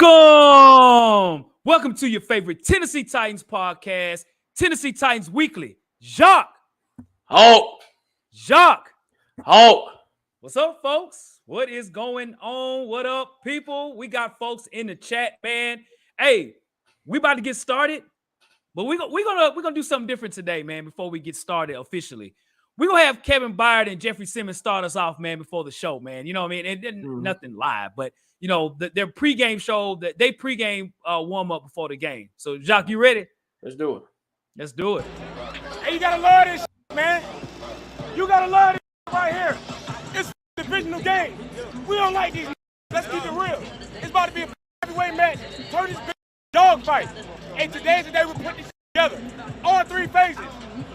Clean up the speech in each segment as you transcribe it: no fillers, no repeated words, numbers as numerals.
Welcome to your favorite Tennessee Titans podcast, Tennessee Titans Weekly. Jacques. Jacques. What's up, folks? What is going on? What up, people? We got folks in the chat, man. Hey, we about to get started, but we're gonna do something different today, man, before we get started officially. We're going to have Kevin Byard and Jeffrey Simmons start us off, man, before the show, man. You know what I mean? And nothing live, but, you know, their pregame show, they pregame warm-up before the game. So, Jacques, you ready? Let's do it. Let's do it. Hey, you got to love this shit, man. You got to love this shit right here. It's a divisional game. We don't like these. Let's keep it real. It's about to be a heavyweight match. Turn this bitch dog fight. Hey, today's the day we put this shit together. All three phases.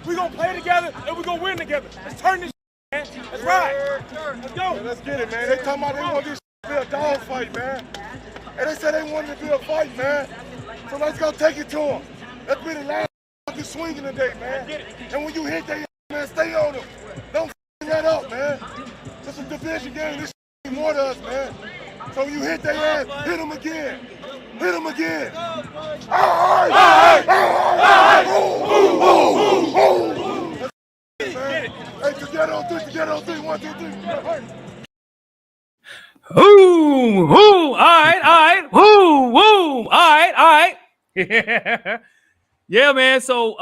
We're going to play together, and we're going to win together. Let's turn this shit, man. Let's ride. Let's go. Yeah, let's get it, man. They talking about they want this shit to be a dog fight, man. And they said they wanted it to be a fight, man. So let's go take it to them. Let's be the last fucking swinging today, man. And when you hit that, man, stay on them. Don't f*** that up, man. This is a division game. This shit means more to us, man. So when you hit their ass, hit them again. Hit them again. All right. Hey, together on three. 1, 2, 3. All right. All right. Yeah, man. So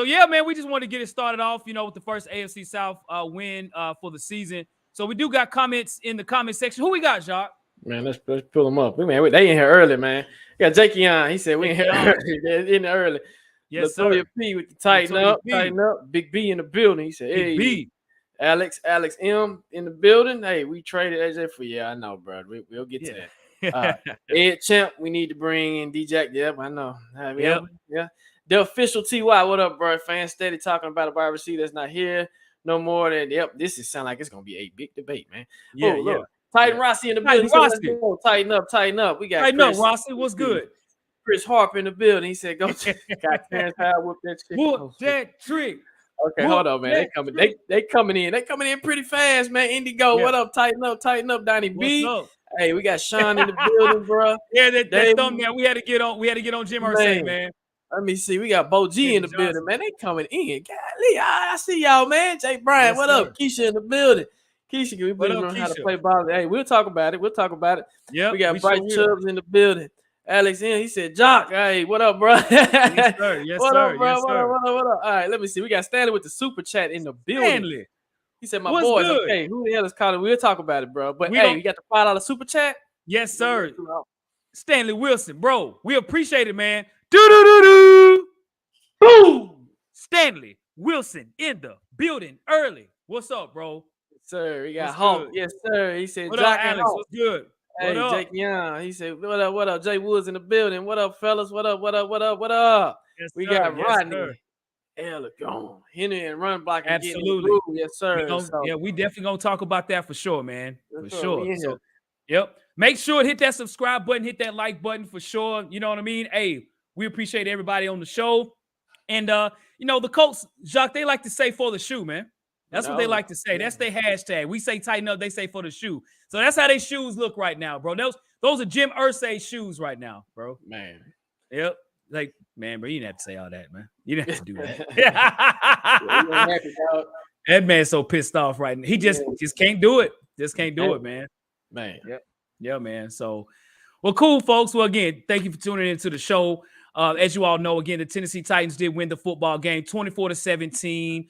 yeah, man, we just want to get it started off, you know, with the first AFC South win for the season. So we do got comments in the comment section. Who we got, Jacques? Man, let's pull them up. Man, they in here early, man. We got Jakey on. He said we in here early. They're in early. Yes, Latoya sir. P with the tighten up. Big B in the building. He said, hey, B. Alex M in the building. Hey, we traded AJ for I know, bro. We'll get to that. Ed Champ, we need to bring in D-Jack. Yep, I know. Yeah. The official TY, what up, bro? Fans steady talking about a wide receiver that's not here no more than, this is sound like it's going to be a big debate, man. Yeah. Titan Rossi in the building. Tighten up. We got Tighten up, Rossi. What's good? Chris Harper in the building. He said, go got Terrence Howard, whoop that shit. Whoop that trick. Okay, hold on, man. They coming in. They coming in pretty fast, man. Indigo, What up? Tighten up, Donnie B. Up? Hey, we got Sean in the building, bro. Yeah, that thumbnail. We had to get on Jim Irsay, man. Let me see. We got Bo G in the building, man. They coming in. Golly, I see y'all, man. Jay Bryant, what up? Keisha in the building. Keisha, we better learn how to play ball. Hey, we'll talk about it. Yeah, we got Bryce Chubbs in the building. Alex in, he said, Jock, hey, what up, bro? Yes, sir. What up, bro? What up? All right, let me see. We got Stanley with the super chat in the building. Stanley. He said, my boys, okay, who the hell is calling? We'll talk about it, bro. But we got the $5 super chat? Yes, sir. Stanley Wilson, bro. We appreciate it, man. Do. Boom. Stanley Wilson in the building early. What's up, bro? Yes, sir. We got Hulk. Yes, sir. He said, what up, Alex? What's good? Hey, Jake Young. He said, what up? Jay Woods in the building. What up, fellas? What up? Yes, we sir. got Rodney. Elegant. Henry and run block. Absolutely. Yes, sir. We definitely going to talk about that for sure, man. For sure. So, yep. Make sure to hit that subscribe button, hit that like button for sure. You know what I mean? Hey, we appreciate everybody on the show. And, you know, the Colts, Jacques, they like to say for the shoe, man. That's what they like to say. That's their hashtag. We say tighten up, they say for the shoe. So that's how their shoes look right now, bro. Those are Jim Irsay shoes right now, bro. Man. Yep. Like, man, bro, you didn't have to say all that, man. You didn't have to do that. That man's so pissed off right now. He just can't do it. Just can't do it, man. Man. Yep. Yeah, man. So, well, cool, folks. Well, again, thank you for tuning into the show. As you all know, again, the Tennessee Titans did win the football game 24-17.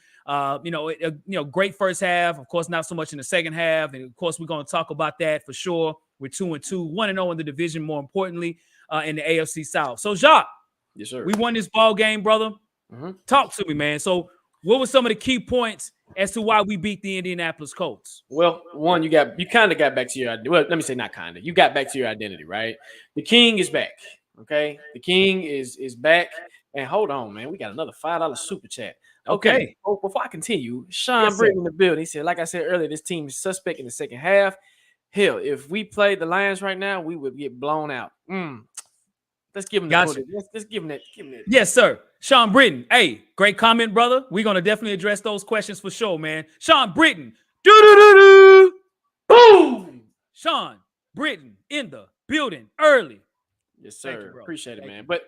Great first half. Of course, not so much in the second half. And, of course, we're going to talk about that for sure. We're 2-2, 1-0 in the division, more importantly, in the AFC South. So, Jacques, yes, sir. We won this ball game, brother. Mm-hmm. Talk to me, man. So, what were some of the key points as to why we beat the Indianapolis Colts? Well, one, you kind of got back to your – well, let me say not kind of. You got back to your identity, right? The King is back, okay? The King is back. And hold on, man. We got another $5 super chat. Okay. Oh, before I continue, Sean Britton in the building. He said, like I said earlier, this team is suspect in the second half. Hell, if we played the Lions right now, we would get blown out. Let's give him that. Let's give him that. Yes, sir. Sean Britton. Hey, great comment, brother. We're going to definitely address those questions for sure, man. Sean Britton. Boom. Sean Britton in the building early. Yes, sir. You, Appreciate it, Thank man. you. But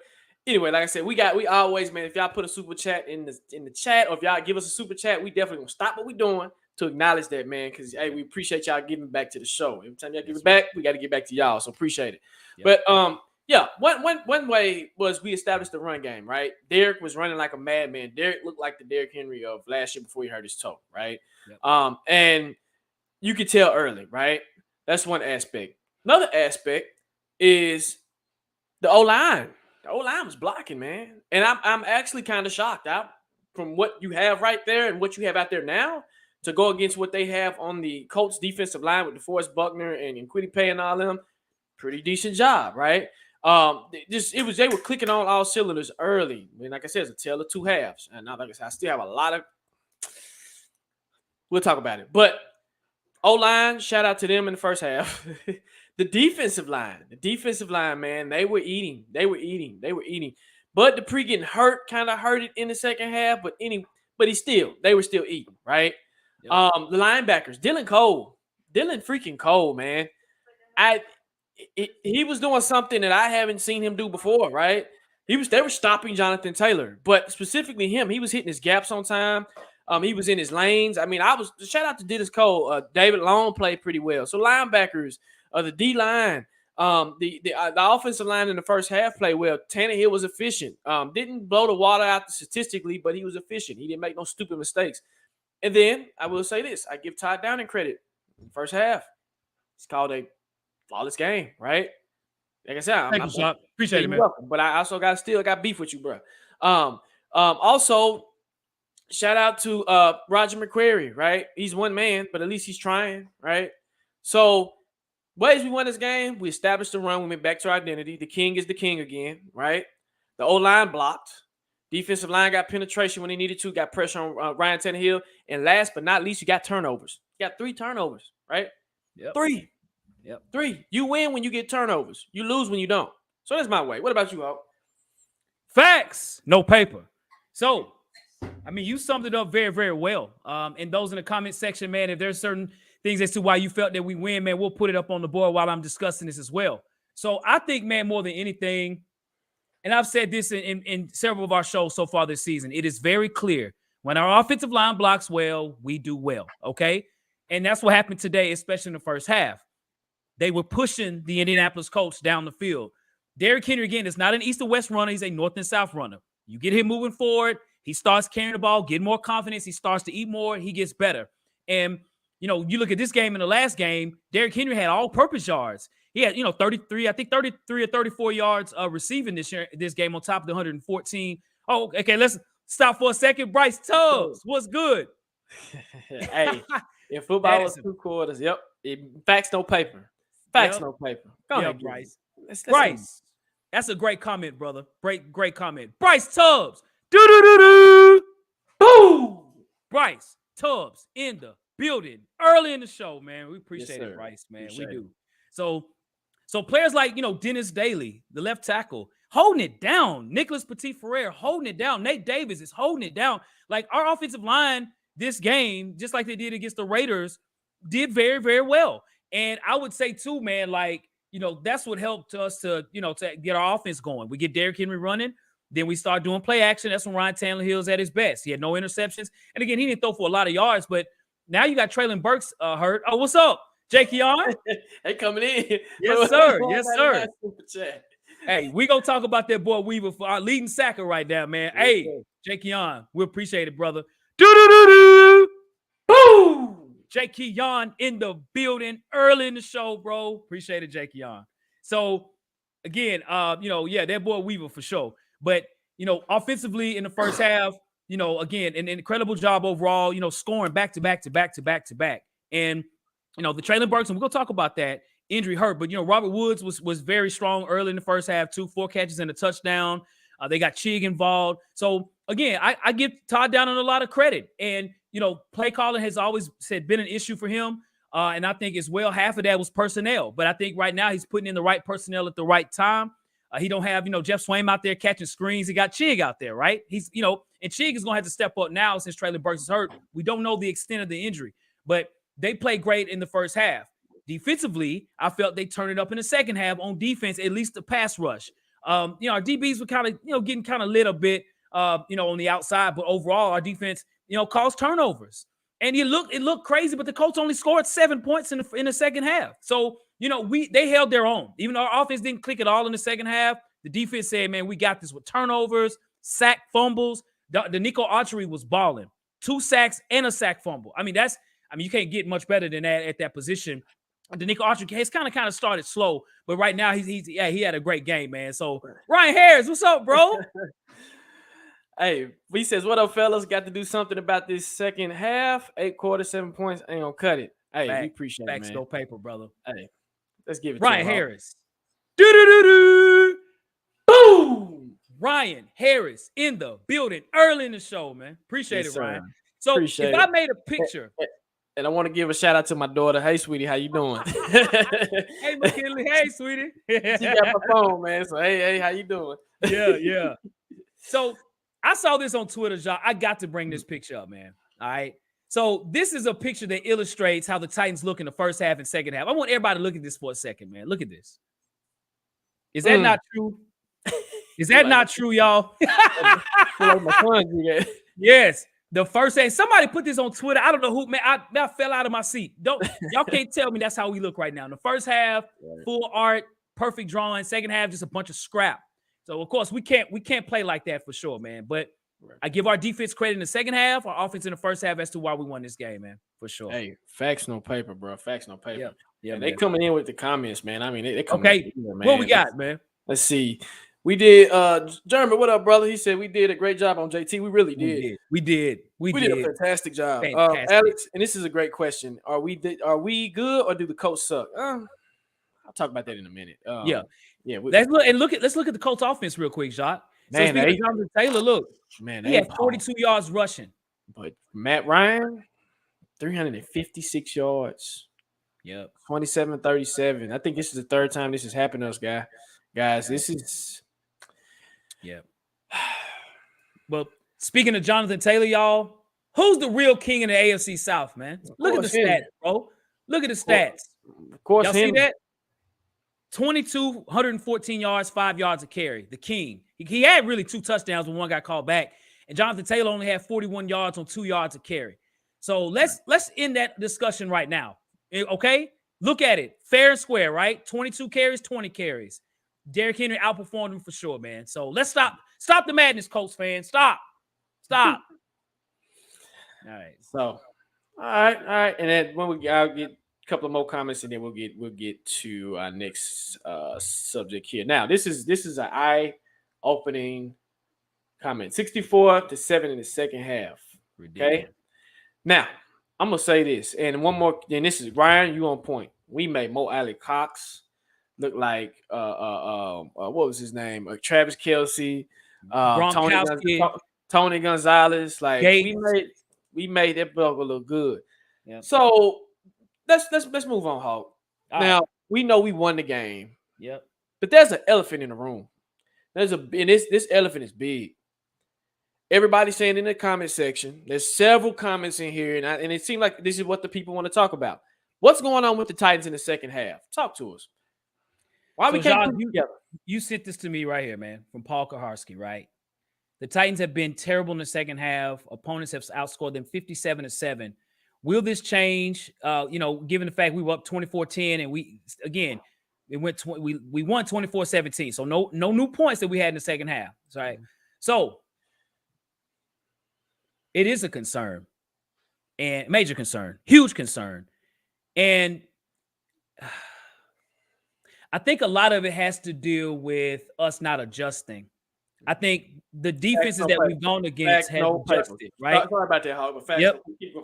anyway, like I said, we always, man, if y'all put a super chat in the chat, or if y'all give us a super chat, we definitely gonna stop what we're doing to acknowledge that, man. Because hey, we appreciate y'all giving back to the show. Every time y'all give it back, we got to get back to y'all. So appreciate it. Yep. But yeah, one way was we established the run game, right? Derrick was running like a madman. Derrick looked like the Derrick Henry of last year before he hurt his toe, right? Yep. And you could tell early, right? That's one aspect. Another aspect is the O-line. The O-line was blocking, man. And I'm actually kind of shocked out from what you have right there and what you have out there now to go against what they have on the Colts defensive line with DeForest Buckner and Kwity Paye and all them. Pretty decent job, right? They were clicking on all cylinders early. I mean, like I said, it's a tale of two halves. And now, like I said, I still have a lot of. We'll talk about it, but O-line, shout out to them in the first half. The defensive line, man, they were eating. But Dupree getting hurt kind of hurt it in the second half. But they were still eating, right? Yep. The linebackers, Dylan freaking Cole, man. He was doing something that I haven't seen him do before, right? They were stopping Jonathan Taylor, but specifically him, he was hitting his gaps on time. He was in his lanes. I mean, shout out to Dennis Cole. David Long played pretty well. So linebackers, the D line, the offensive line in the first half played well. Tannehill was efficient. Didn't blow the water out statistically, but he was efficient. He didn't make no stupid mistakes. And then I will say this: I give Todd Downing credit. In the first half, it's called a flawless game, right? Like I said, I appreciate it, man. Welcome, but I also got beef with you, bro. Also, shout out to Roger McCreary, right? He's one man, but at least he's trying, right? So, ways we won this game, we established the run. We went back to our identity. The king is the king again, right? The O-line blocked. Defensive line got penetration when they needed to, got pressure on Ryan Tannehill. And last but not least, you got turnovers. You got 3 turnovers, right? Yep. 3. Yep. 3. You win when you get turnovers. You lose when you don't. So that's my way. What about you, Hope? Facts, no paper. So, I mean, you summed it up very, very well. And those in the comment section, man, if there's certain things as to why you felt that we win, man, we'll put it up on the board while I'm discussing this as well. So I think, man, more than anything, and I've said this in several of our shows so far this season, it is very clear when our offensive line blocks well, we do well, okay? And that's what happened today, especially in the first half. They were pushing the Indianapolis Colts down the field. Derrick Henry, again, is not an east and west runner. He's a north and south runner. You get him moving forward, he starts carrying the ball, getting more confidence. He starts to eat more. He gets better. And, you look at this game and the last game, Derrick Henry had all-purpose yards. He had, 33 or 34 yards receiving this game on top of the 114. Oh, okay, let's stop for a second. Bryce Tubbs, what's good? Hey, in football, it's 2 quarters. Yep. Facts, no paper. Facts, no paper. Go ahead, Bryce. Bryce, that's a great comment, brother. Great comment. Bryce Tubbs. Do-do-do-do. Boom. Bryce Tubbs in the building early in the show, man. We appreciate it, Bryce, man. We do. So players like, Dennis Daly, the left tackle, holding it down. Nicholas Petit-Frere holding it down. Nate Davis is holding it down. Like, our offensive line this game, just like they did against the Raiders, did very, very well. And I would say, too, man, like, that's what helped us to get our offense going. We get Derrick Henry running. Then we start doing play action. That's when Ryan Tannehill's at his best. He had no interceptions. And again, he didn't throw for a lot of yards, but now you got Traylon Burks hurt. Oh, what's up, Jake Keon? Hey, coming in. Yes, sir. Yes, sir. Hey, we gonna talk about that boy Weaver for our leading sacker right now, man. Yes, hey, sir. Jake Keon, we appreciate it, brother. Do-do-do-do. Boom! Jake Keon in the building early in the show, bro. Appreciate it, Jake Keon. So, again, that boy Weaver for sure. But, offensively in the first half, again, an incredible job overall, scoring back-to-back. And, the Traylon Burks, and we're going to talk about that, injury hurt. But, Robert Woods was very strong early in the first half, too. 4 catches and a touchdown. They got Chig involved. So, again, I give Todd Downing a lot of credit. And, play calling has always been an issue for him. And I think as well, half of that was personnel. But I think right now he's putting in the right personnel at the right time. He don't have, Jeff Swaim out there catching screens. He got Chig out there, right? He's, and Chig is going to have to step up now since Traylon Burks is hurt. We don't know the extent of the injury, but they played great in the first half. defensively, I felt they turned it up in the second half on defense, at least the pass rush. Our DBs were kind of, getting kind of lit a bit, on the outside, but overall our defense, caused turnovers. And it looked crazy, but the Colts only scored 7 points in the second half. So, they held their own. Even though our offense didn't click at all in the second half, the defense said, man, we got this with turnovers, sack fumbles. Denico Autry was balling. 2 sacks and a sack fumble. You can't get much better than that at that position. Denico Autry has kind of started slow, but right now he had a great game, man. So Ryan Harris, what's up, bro? Hey, he says, what up, fellas? Got to do something about this second half. 8 quarters, 7 points. Ain't gonna cut it. Hey, we appreciate it, man. Facts, no paper, brother. Hey, let's give it Ryan to him, Harris. Do-do-do-do. Boom! Ryan Harris in the building early in the show, man. Appreciate it, Ryan. So if I made a picture. And I want to give a shout out to my daughter. Hey, sweetie, how you doing? Hey, McKinley. Hey, sweetie. She got my phone, man. So, hey, how you doing? Yeah. So I saw this on Twitter, Jacques. I got to bring this picture up, man. All right. So this is a picture that illustrates how the Titans look in the first half and second half. I want everybody to look at this for a second, man. Look at this. Is that not true? Is that not true, y'all? Yes. The first thing, somebody put this on Twitter. I don't know who, man. I fell out of my seat. Y'all can't tell me that's how we look right now. In the first half, full art, perfect drawing. Second half, just a bunch of scrap. So of course we can't play like that for sure, man. But I give our defense credit in the second half, our offense in the first half as to why we won this game, man, for sure. Hey, facts no paper, bro. Facts no paper. Yeah. They coming in with the comments, man. They coming okay. In here, man. What we got, man? Let's see. We did Jeremy, what up, brother? He said we did a great job on JT. We really did. We did a fantastic job. Alex, and this is a great question. Are we good or do the Colts suck? I'll talk about that in a minute. Yeah. Let's look at the Colts offense real quick, Jacques. Man, Jonathan Taylor, look, man, he had 42 yards rushing. But Matt Ryan, 356 yards. Yep. 27-37. I think this is the third time this has happened to us, guys. This is Well, speaking of Jonathan Taylor, y'all, who's the real king in the AFC South, man? Look at the stats, bro. Look at the stats. Of course, y'all see that? 114 yards, 5 yards a carry. The king. He had really 2 touchdowns when one got called back. And Jonathan Taylor only had 41 yards on 2 yards a carry. So let's end that discussion right now. Okay? Look at it. Fair and square, right? 22 carries, 20 carries. Derrick Henry outperformed him for sure, man. So let's stop the madness, Colts fans. Stop. All right. So, all right. And then I'll get a couple of more comments, and then we'll get to our next subject here. Now, this is an eye-opening comment. 64-7 in the second half. Okay. Now, I'm gonna say this, and one more. And this is Ryan. You on point. We made Mo Alley Cox look like what was his name? Travis Kelce, Tony Gonzalez. Like we made that burger look good. Yeah. So let's move on, Hawk. Now we know we won the game. Yep. But there's an elephant in the room. This elephant is big. Everybody's saying in the comment section. There's several comments in here, and it seems like this is what the people want to talk about. What's going on with the Titans in the second half? Talk to us. Why we can't put together? You sent this to me right here, man, from Paul Kaharski, right? The Titans have been terrible in the second half. Opponents have outscored them 57-7. Will this change? Given the fact we were up 24-10 and we won 24-17. So no new points that we had in the second half. Right. So it is a concern, and major concern, huge concern. And I think a lot of it has to deal with us not adjusting. I think the defenses that we've gone against have adjusted, right? Sorry about that, Howard, but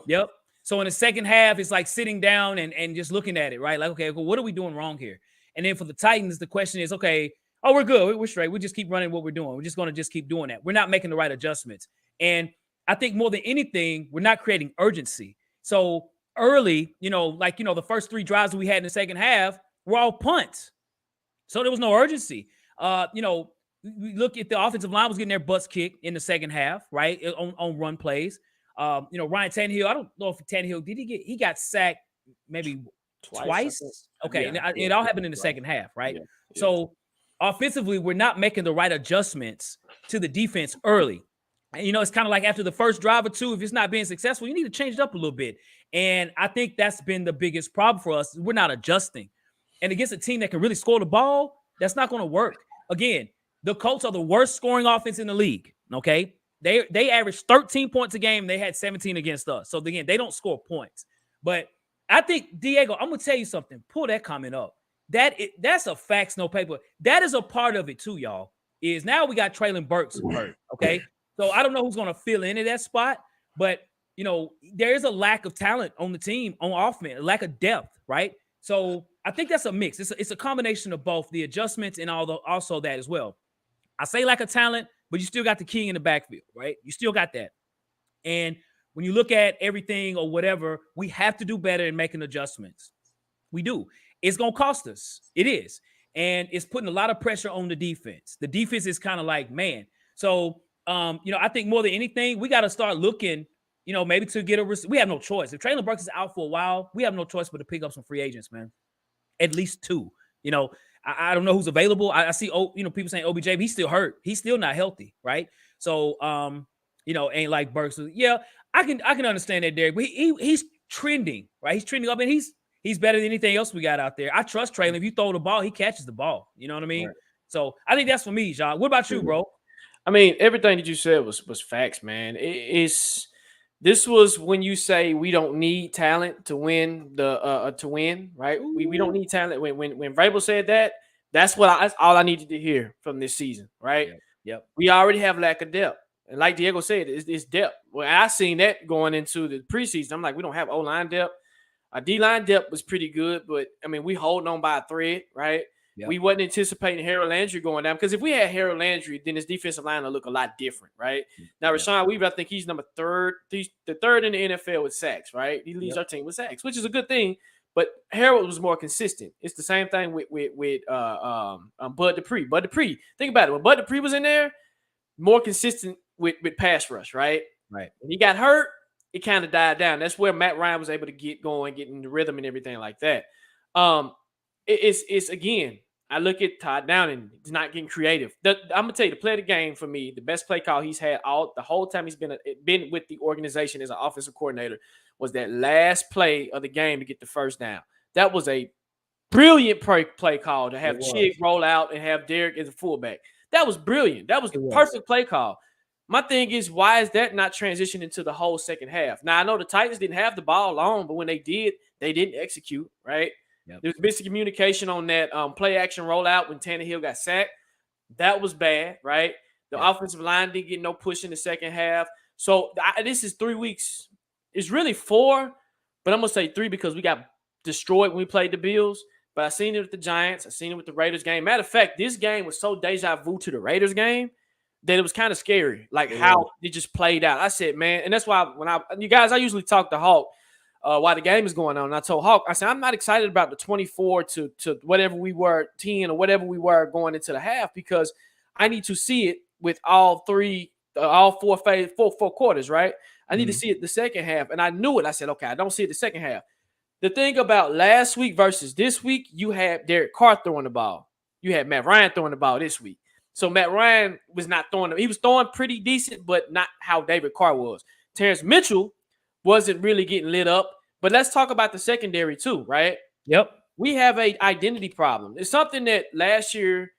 Yep. So in the second half, it's like sitting down and just looking at it, right? Like, okay, well, what are we doing wrong here? And then for the Titans, the question is, okay, we're good. We're straight. We just keep running what we're doing. We're just going to just keep doing that. We're not making the right adjustments. And I think more than anything, we're not creating urgency. So early, the first 3 drives that we had in the second half were all punts. So there was no urgency. We look at the offensive line was getting their butts kicked in the second half, right? On run plays. Ryan Tannehill, I don't know if Tannehill, he got sacked maybe Twice? Okay, Yeah, it all happened in the second half, right? Yeah. So offensively, we're not making the right adjustments to the defense early. And, it's kind of like after the first drive or two, if it's not being successful, you need to change it up a little bit. And I think that's been the biggest problem for us. We're not adjusting. And against a team that can really score the ball, that's not going to work. Again, the Colts are the worst scoring offense in the league, okay? They averaged 13 points a game. They had 17 against us. So, again, they don't score points. But I think, Diego, I'm going to tell you something. Pull that comment up. That's a facts, no paper. That is a part of it too, y'all, is now we got Treylon Burks hurt, okay? So I don't know who's going to fill in that spot, but, there is a lack of talent on the team, on offense, a lack of depth, right? So I think that's a mix. It's a combination of both the adjustments and also that as well. I say lack of talent, but you still got the king in the backfield, right? You still got that. And when you look at everything or whatever, we have to do better in making adjustments. We do. It's going to cost us. It is. And it's putting a lot of pressure on the defense. The defense is kind of like, man. So, I think more than anything, we got to start looking, maybe to get we have no choice. If Treylon Burks is out for a while, we have no choice but to pick up some free agents, man. At least two. I don't know who's available. I see, people saying OBJ, but he's still hurt. He's still not healthy, right? So, ain't like Burks. Yeah, I can understand that, Derek. But he's trending, right? He's trending up, and he's better than anything else we got out there. I trust Treylon. If you throw the ball, he catches the ball. You know what I mean? Right. So I think that's for me, Jacques. What about you, bro? I mean, everything that you said was facts, man. This was when you say we don't need talent to win right? We don't need talent. When Vrabel said that, that's all I needed to hear from this season, right? Yep. We already have lack of depth. And like Diego said, it's depth. Well, I seen that going into the preseason. I'm like, we don't have O-line depth. Our D-line depth was pretty good, but, I mean, we holding on by a thread, right? Yep. We wasn't anticipating Harold Landry going down, because if we had Harold Landry, then his defensive line will look a lot different, right? Now, Rashad Weaver, I think he's number third. He's the third in the NFL with sacks, right? He leads our team with sacks, which is a good thing, but Harold was more consistent. It's the same thing with Bud Dupree. Bud Dupree, think about it. When Bud Dupree was in there, more consistent with pass rush, right? Right. When he got hurt, it kind of died down. That's where Matt Ryan was able to get going, get in the rhythm and everything like that. It's again, I look at Todd Downing, he's not getting creative. I'm gonna tell you, the play of the game for me, the best play call he's had the whole time he's been with the organization as an offensive coordinator, was that last play of the game to get the first down. That was a brilliant play call to have Chig roll out and have Derrick as a fullback. That was brilliant. That was the perfect play call. My thing is, why is that not transitioning into the whole second half? Now, I know the Titans didn't have the ball long, but when they did, they didn't execute, right? Yep. There was miscommunication on that play action rollout when Tannehill got sacked. That was bad, right? The offensive line didn't get no push in the second half. So this is 3 weeks. It's really 4, but I'm going to say 3 because we got destroyed when we played the Bills. But I seen it with the Giants. I seen it with the Raiders game. Matter of fact, this game was so deja vu to the Raiders game that it was kind of scary, like how it just played out. I said, man, and that's why you guys, I usually talk to Hawk while the game is going on. And I told Hawk, I said, I'm not excited about the 24 to whatever we were, 10 or whatever we were going into the half, because I need to see it with all four quarters, right? I need to see it the second half. And I knew it. I said, okay, I don't see it the second half. The thing about last week versus this week, you had Derek Carr throwing the ball. You had Matt Ryan throwing the ball this week. So Matt Ryan was not throwing. He was throwing pretty decent, but not how David Carr was. Terrence Mitchell wasn't really getting lit up. But let's talk about the secondary too, right? Yep. We have an identity problem. It's something that last year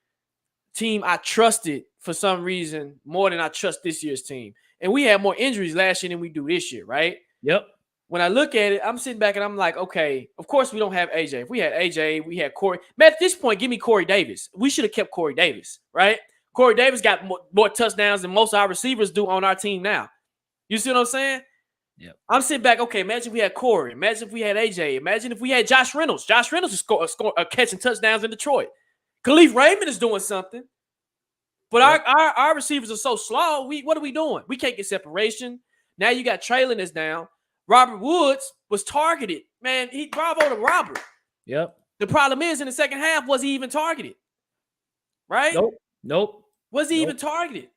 team I trusted for some reason more than I trust this year's team. And we had more injuries last year than we do this year, right? Yep. When I look at it, I'm sitting back and I'm like, okay, of course we don't have AJ. If we had AJ, we had Corey. Man, at this point, give me Corey Davis. We should have kept Corey Davis, right? Corey Davis got more touchdowns than most of our receivers do on our team now. You see what I'm saying? Yep. I'm sitting back, okay, imagine if we had Corey. Imagine if we had AJ. Imagine if we had Josh Reynolds. Josh Reynolds is catching touchdowns in Detroit. Khalif Raymond is doing something. But our receivers are so slow. What are we doing? We can't get separation. Now you got Treylon is down. Robert Woods was targeted. Man, bravo to Robert. Yep. The problem is in the second half, was he even targeted? Right? Nope. Was he even targeted?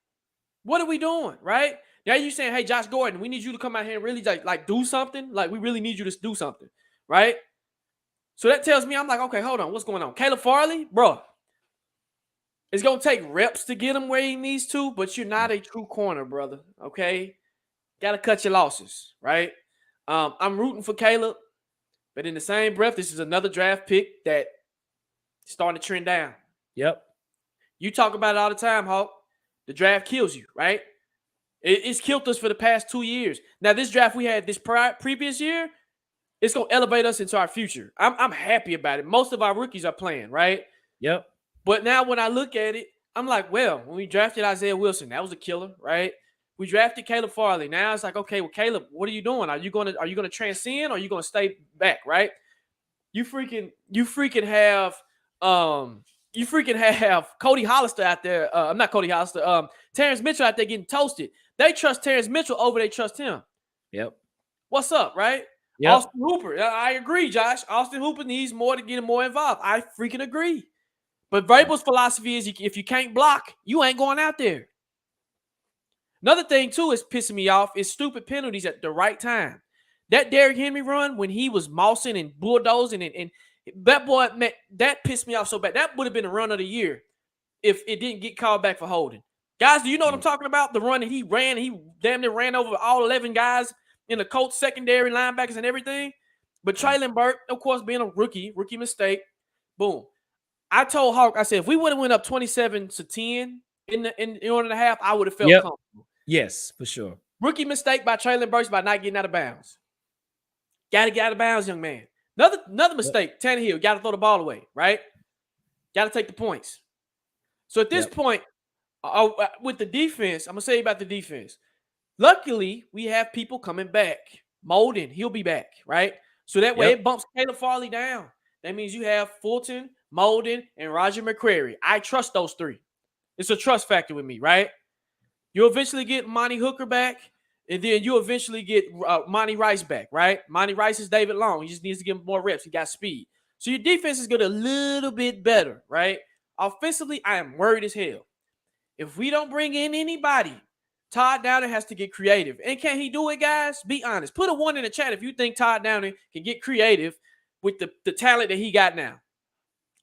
What are we doing? Right? Now you saying, hey, Josh Gordon, we need you to come out here and really like do something. Like we really need you to do something. Right? So that tells me, I'm like, okay, hold on. What's going on? Caleb Farley, bro. It's going to take reps to get him where he needs to, but you're not a true corner, brother. Okay? Got to cut your losses, right? I'm rooting for Caleb, but in the same breath, this is another draft pick that starting to trend down. Yep. You talk about it all the time, Hawk. The draft kills you, right? It's killed us for the past 2 years. Now, this draft we had this previous year, it's going to elevate us into our future. I'm happy about it. Most of our rookies are playing, right? Yep. But now when I look at it, I'm like, well, when we drafted Isaiah Wilson, that was a killer, right? We drafted Caleb Farley. Now it's like, okay, well, Caleb, what are you doing? Are you gonna transcend or are you gonna stay back, right? You freaking have Cody Hollister out there. Not Cody Hollister. Terrence Mitchell out there getting toasted. They trust Terrence Mitchell over they trust him. Yep. What's up, right? Yep. Austin Hooper. I agree, Josh. Austin Hooper needs more to get him more involved. I freaking agree. But Vrabel's philosophy is if you can't block, you ain't going out there. Another thing, too, is pissing me off is stupid penalties at the right time. That Derrick Henry run when he was mossing and bulldozing and that boy, man, that pissed me off so bad. That would have been a run of the year if it didn't get called back for holding. Guys, do you know what I'm talking about? The run that he ran, he damn near ran over all 11 guys in the Colts secondary linebackers and everything. But Traylon Burke, of course, being a rookie mistake, boom. I told Hawk, I said, if we would have went up 27-10 in 1.5, I would have felt comfortable. Yes, for sure. Rookie mistake by Traylon Burks by not getting out of bounds. Got to get out of bounds, young man. Another mistake, Tannehill, got to throw the ball away, right? Got to take the points. So at this point, with the defense, I'm going to say about the defense. Luckily, we have people coming back. Molden, he'll be back, right? So that way it bumps Caleb Farley down. That means you have Fulton, Molden, and Roger McCreary. I trust those three. It's a trust factor with me, right? You'll eventually get Monty Hooker back, and then you eventually get Monty Rice back, right? Monty Rice is David Long. He just needs to get more reps. He got speed. So your defense is getting a little bit better, right? Offensively, I am worried as hell. If we don't bring in anybody, Todd Downing has to get creative. And can he do it, guys? Be honest. Put a 1 in the chat if you think Todd Downing can get creative with the talent that he got now.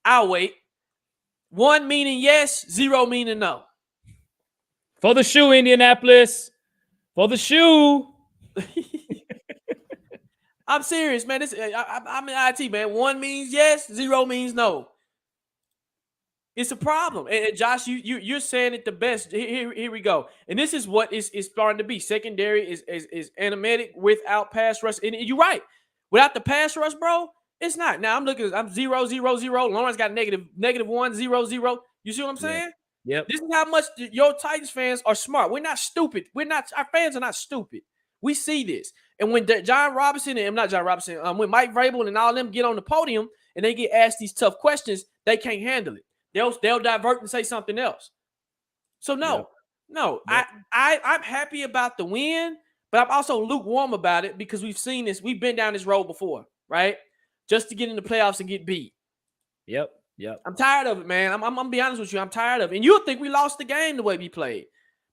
I'll wait. 1 meaning yes, 0 meaning no. For the shoe, Indianapolis. For the shoe. I'm serious, man. I'm in IT, man. 1 means yes, 0 means no. It's a problem. And Josh, you're saying it the best. Here we go. And this is what is starting to be. Secondary is animatic without pass rush. And you're right. Without the pass rush, bro, it's not. Now I'm 0, 0, 0. Lawrence got -1, 0, 0. You see what I'm saying? Yep. This is how much your Titans fans are smart. We're not stupid. Our fans are not stupid. We see this. And when when Mike Vrabel and all them get on the podium and they get asked these tough questions, they can't handle it. They'll divert and say something else. So I'm happy about the win, but I'm also lukewarm about it because we've seen this. We've been down this road before, right? Just to get in the playoffs and get beat. Yep. I'm tired of it, man. I'm gonna be honest with you. I'm tired of it. And you'll think we lost the game the way we played.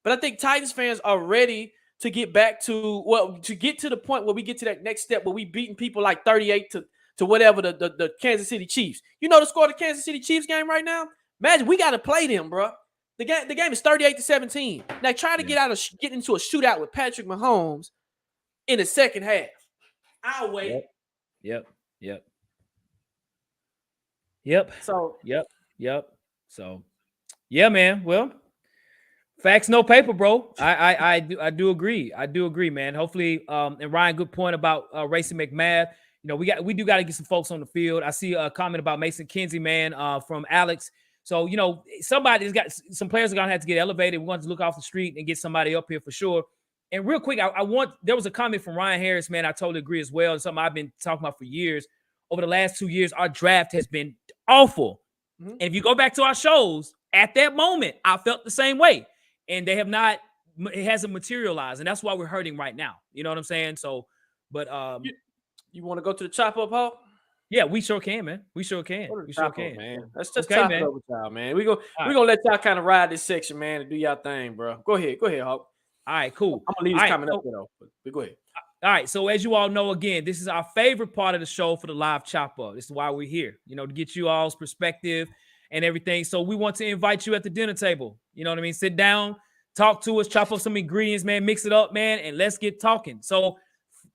But I think Titans fans are ready to get back to get to the point where we get to that next step where we beating people like 38 to whatever the Kansas City Chiefs. You know the score of the Kansas City Chiefs game right now? Imagine we got to play them, bro. The game is 38-17. Now try to get into a shootout with Patrick Mahomes in the second half. I'll wait. Yep. So, yeah, man. Well, facts, no paper, bro. I do agree. I do agree, man. Hopefully, and Ryan, good point about Racing McMath. You know, we do got to get some folks on the field. I see a comment about Mason Kinsey, man, from Alex. So, you know, some players are gonna have to get elevated. We want to look off the street and get somebody up here for sure. And real quick, there was a comment from Ryan Harris, man. I totally agree as well. And something I've been talking about for years. Over the last 2 years, our draft has been awful. Mm-hmm. And if you go back to our shows, at that moment, I felt the same way. And it hasn't materialized. And that's why we're hurting right now. You know what I'm saying? So, but you want to go to the chop up, Paul? Yeah, we sure can, man. We sure can. Man. Let's just chop it up with y'all, man. We're gonna let y'all kind of ride this section, man, and do y'all thing, bro. Go ahead, Hawk. All right, cool. I'm gonna leave this comment up there, though. But go ahead. All right. So as you all know, again, this is our favorite part of the show for the live chop up. This is why we're here, to get you all's perspective and everything. So we want to invite you at the dinner table. You know what I mean? Sit down, talk to us, chop up some ingredients, man, mix it up, man, and let's get talking. So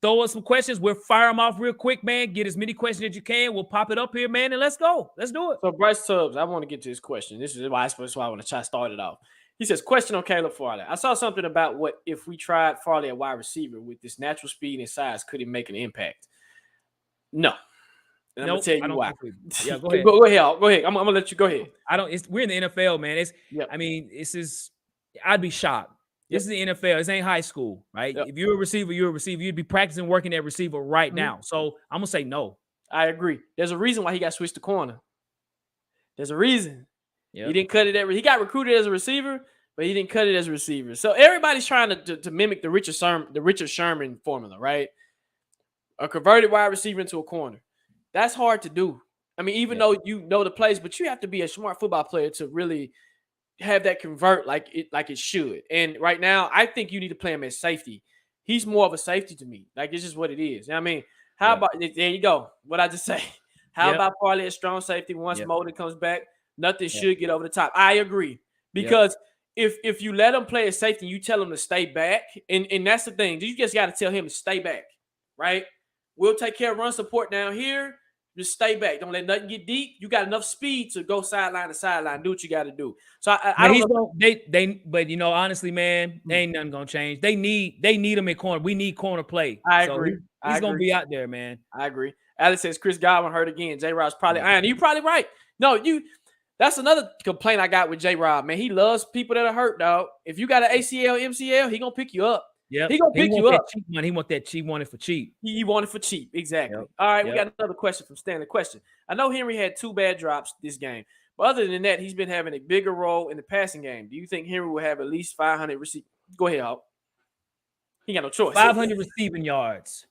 throw us some questions. We'll fire them off real quick, man. Get as many questions as you can. We'll pop it up here, man, and let's go. Let's do it. So Bryce Tubbs, I want to get to this question. This is why I want to try to start it off. He says, question on Caleb Farley. I saw something about what if we tried Farley at wide receiver with this natural speed and size, could he make an impact? No. And I'm going to tell you why. Yeah, go ahead. Go ahead. Go ahead. I'm going to let you go ahead. We're in the NFL, man. I'd be shocked. This is the NFL. This ain't high school, right? Yep. If you're a receiver, you're a receiver. You'd be practicing working at receiver right now. So I'm going to say no. I agree. There's a reason why he got switched to corner. There's a reason. Yep. He didn't cut it. He got recruited as a receiver, but he didn't cut it as a receiver. So everybody's trying to mimic the Richard Sherman formula, right? A converted wide receiver into a corner. That's hard to do. I mean, even though you know the plays, but you have to be a smart football player to really have that convert like it should. And right now, I think you need to play him as safety. He's more of a safety to me. Like, it's just what it is. You know what I mean? How about there you go? What I just say. How about Farley as strong safety once Molden comes back? Nothing should get over the top. I agree. Because if you let him play as safety, you tell him to stay back, and that's the thing. You just got to tell him to stay back, right? We'll take care of run support down here. Just stay back. Don't let nothing get deep. You got enough speed to go sideline to sideline. Do what you got to do. So I don't. But honestly, man, they ain't nothing gonna change. They need him in corner. We need corner play. I agree. He's gonna be out there, man. I agree. Alex says Chris Godwin hurt again. J-Rod's probably iron. You're probably right. No, that's another complaint I got with J-Rod, man. He loves people that are hurt, dog. If you got an ACL, MCL, he gonna pick you up. Yeah, he gonna pick you up. Cheap money. He want that cheap money for cheap. He want it for cheap. Exactly. Yep. All right, we got another question from Stanley. Question. I know Henry had 2 bad drops this game, but other than that, he's been having a bigger role in the passing game. Do you think Henry will have at least 500 receiving? Go ahead, Hawk. He got no choice. 500 receiving yards.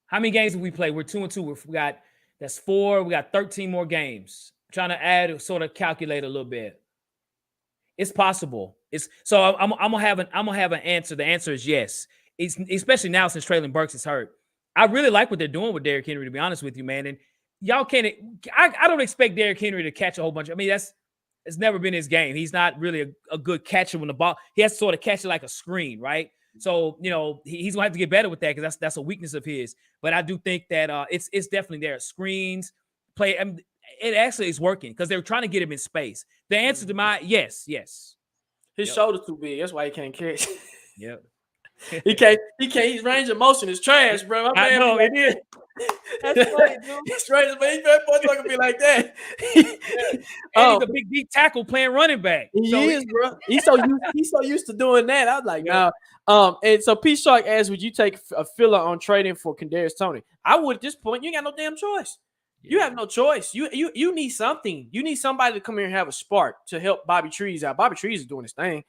How many games have we played? We're 2-2. That's 4. We got 13 more games. I'm trying to add, sort of calculate a little bit. It's possible. I'm gonna have an answer. The answer is yes. It's especially now since Treylon Burks is hurt. I really like what they're doing with Derrick Henry, to be honest with you, man. And y'all can't. I don't expect Derrick Henry to catch a whole bunch. I mean, it's never been his game. He's not really a good catcher when the ball. He has to sort of catch it like a screen, right? So he's gonna have to get better with that because that's a weakness of his. But I do think that it's definitely there. Screens, play. I mean, it actually is working because they're trying to get him in space. The answer to my yes. His shoulder's too big. That's why he can't catch. Yep. He can't. His range of motion is trash, bro. I know it is. That's funny, dude. It's trash, but he's not gonna be like that. And he's a big deep tackle playing running back. He is, bro. He's so used to doing that. I was like, no. And so P Shark asked, would you take a filler on trading for Kadarius Toney? I would at this point. You ain't got no damn choice. You have no choice. You need something. You need somebody to come here and have a spark to help Bobby Trees out. Bobby Trees is doing his thing,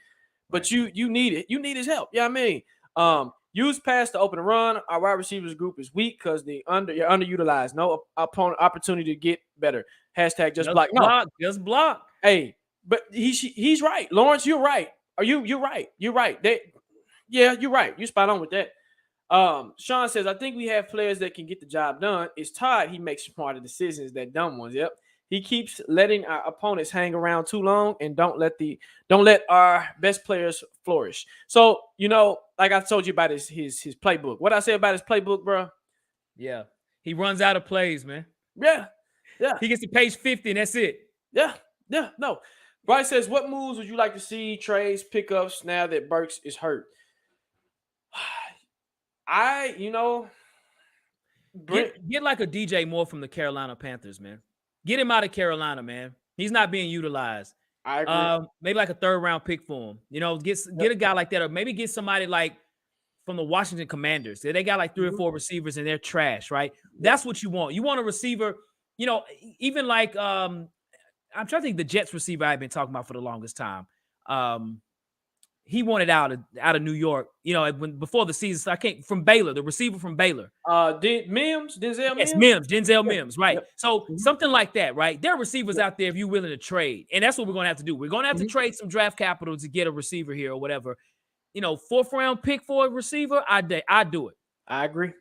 but you need it. You need his help. Yeah, use pass to open a run. Our wide receivers group is weak because you're underutilized. No opportunity to get better. Hashtag just block. No, just block. Hey, but he's right. Lawrence, you're right. You're right. You're right. You're right. You're spot on with that. Sean says, I think we have players that can get the job done. It's Todd. He makes smarter decisions than dumb ones. Yep. He keeps letting our opponents hang around too long and don't let our best players flourish. So, like I told you about his playbook. What I say about his playbook, bro? Yeah. He runs out of plays, man. Yeah. He gets to page 50 and that's it. Yeah. No. Bryce says, what moves would you like to see, trades, pickups now that Burks is hurt? Get like a DJ Moore from the Carolina Panthers, man. Get him out of Carolina, man. He's not being utilized. I agree. Maybe like a 3rd-round pick for him. Get a guy like that, or maybe get somebody like from the Washington Commanders. They got like 3 or 4 receivers and they're trash, right? That's what you want. You want a receiver, even like I'm trying to think the Jets receiver I've been talking about for the longest time. He wanted out of New York, before the season. From Baylor, the receiver from Baylor. Denzel Mims? Yes, Denzel Mims, right. Yep. So something like that, right? There are receivers out there if you're willing to trade. And that's what we're going to have to do. We're going to have to trade some draft capital to get a receiver here or whatever. 4th round pick for a receiver, I do it. I agree.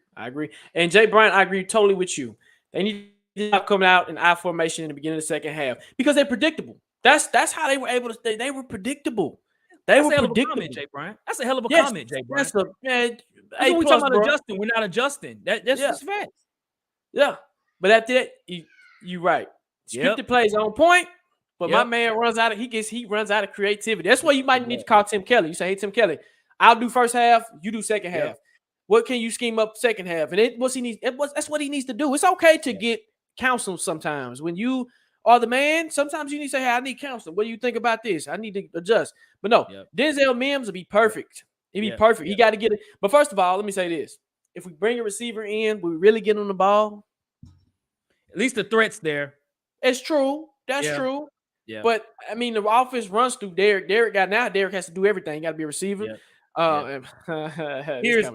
And Jay Bryant, I agree totally with you. They need to stop coming out in I formation in the beginning of the second half because they're predictable. That's how they were able to stay. They were predictable. That's a hell of a comment, Jay Bryant. That's a hell of a comment, Jay Bryant. That's man. That's when we talking about adjusting. We're not adjusting. That's just facts. Yeah. But after that, you right. Scripted plays on point, but my man runs out of he runs out of creativity. That's why you might need to call Tim Kelly. You say, hey, Tim Kelly, I'll do first half, you do second half. What can you scheme up second half? And that's what he needs to do. It's okay to get counsel sometimes. When you are the man, sometimes you need to say, hey, I need counsel. What do you think about this? I need to adjust. But no, Denzel Mims will be perfect. He'd be perfect. He got to get it. But first of all, let me say this. If we bring a receiver in, we really get on the ball. At least the threat's there. It's true. That's true. Yeah. But, I mean, the offense runs through Derrick. Derrick has to do everything. He got to be a receiver. Here's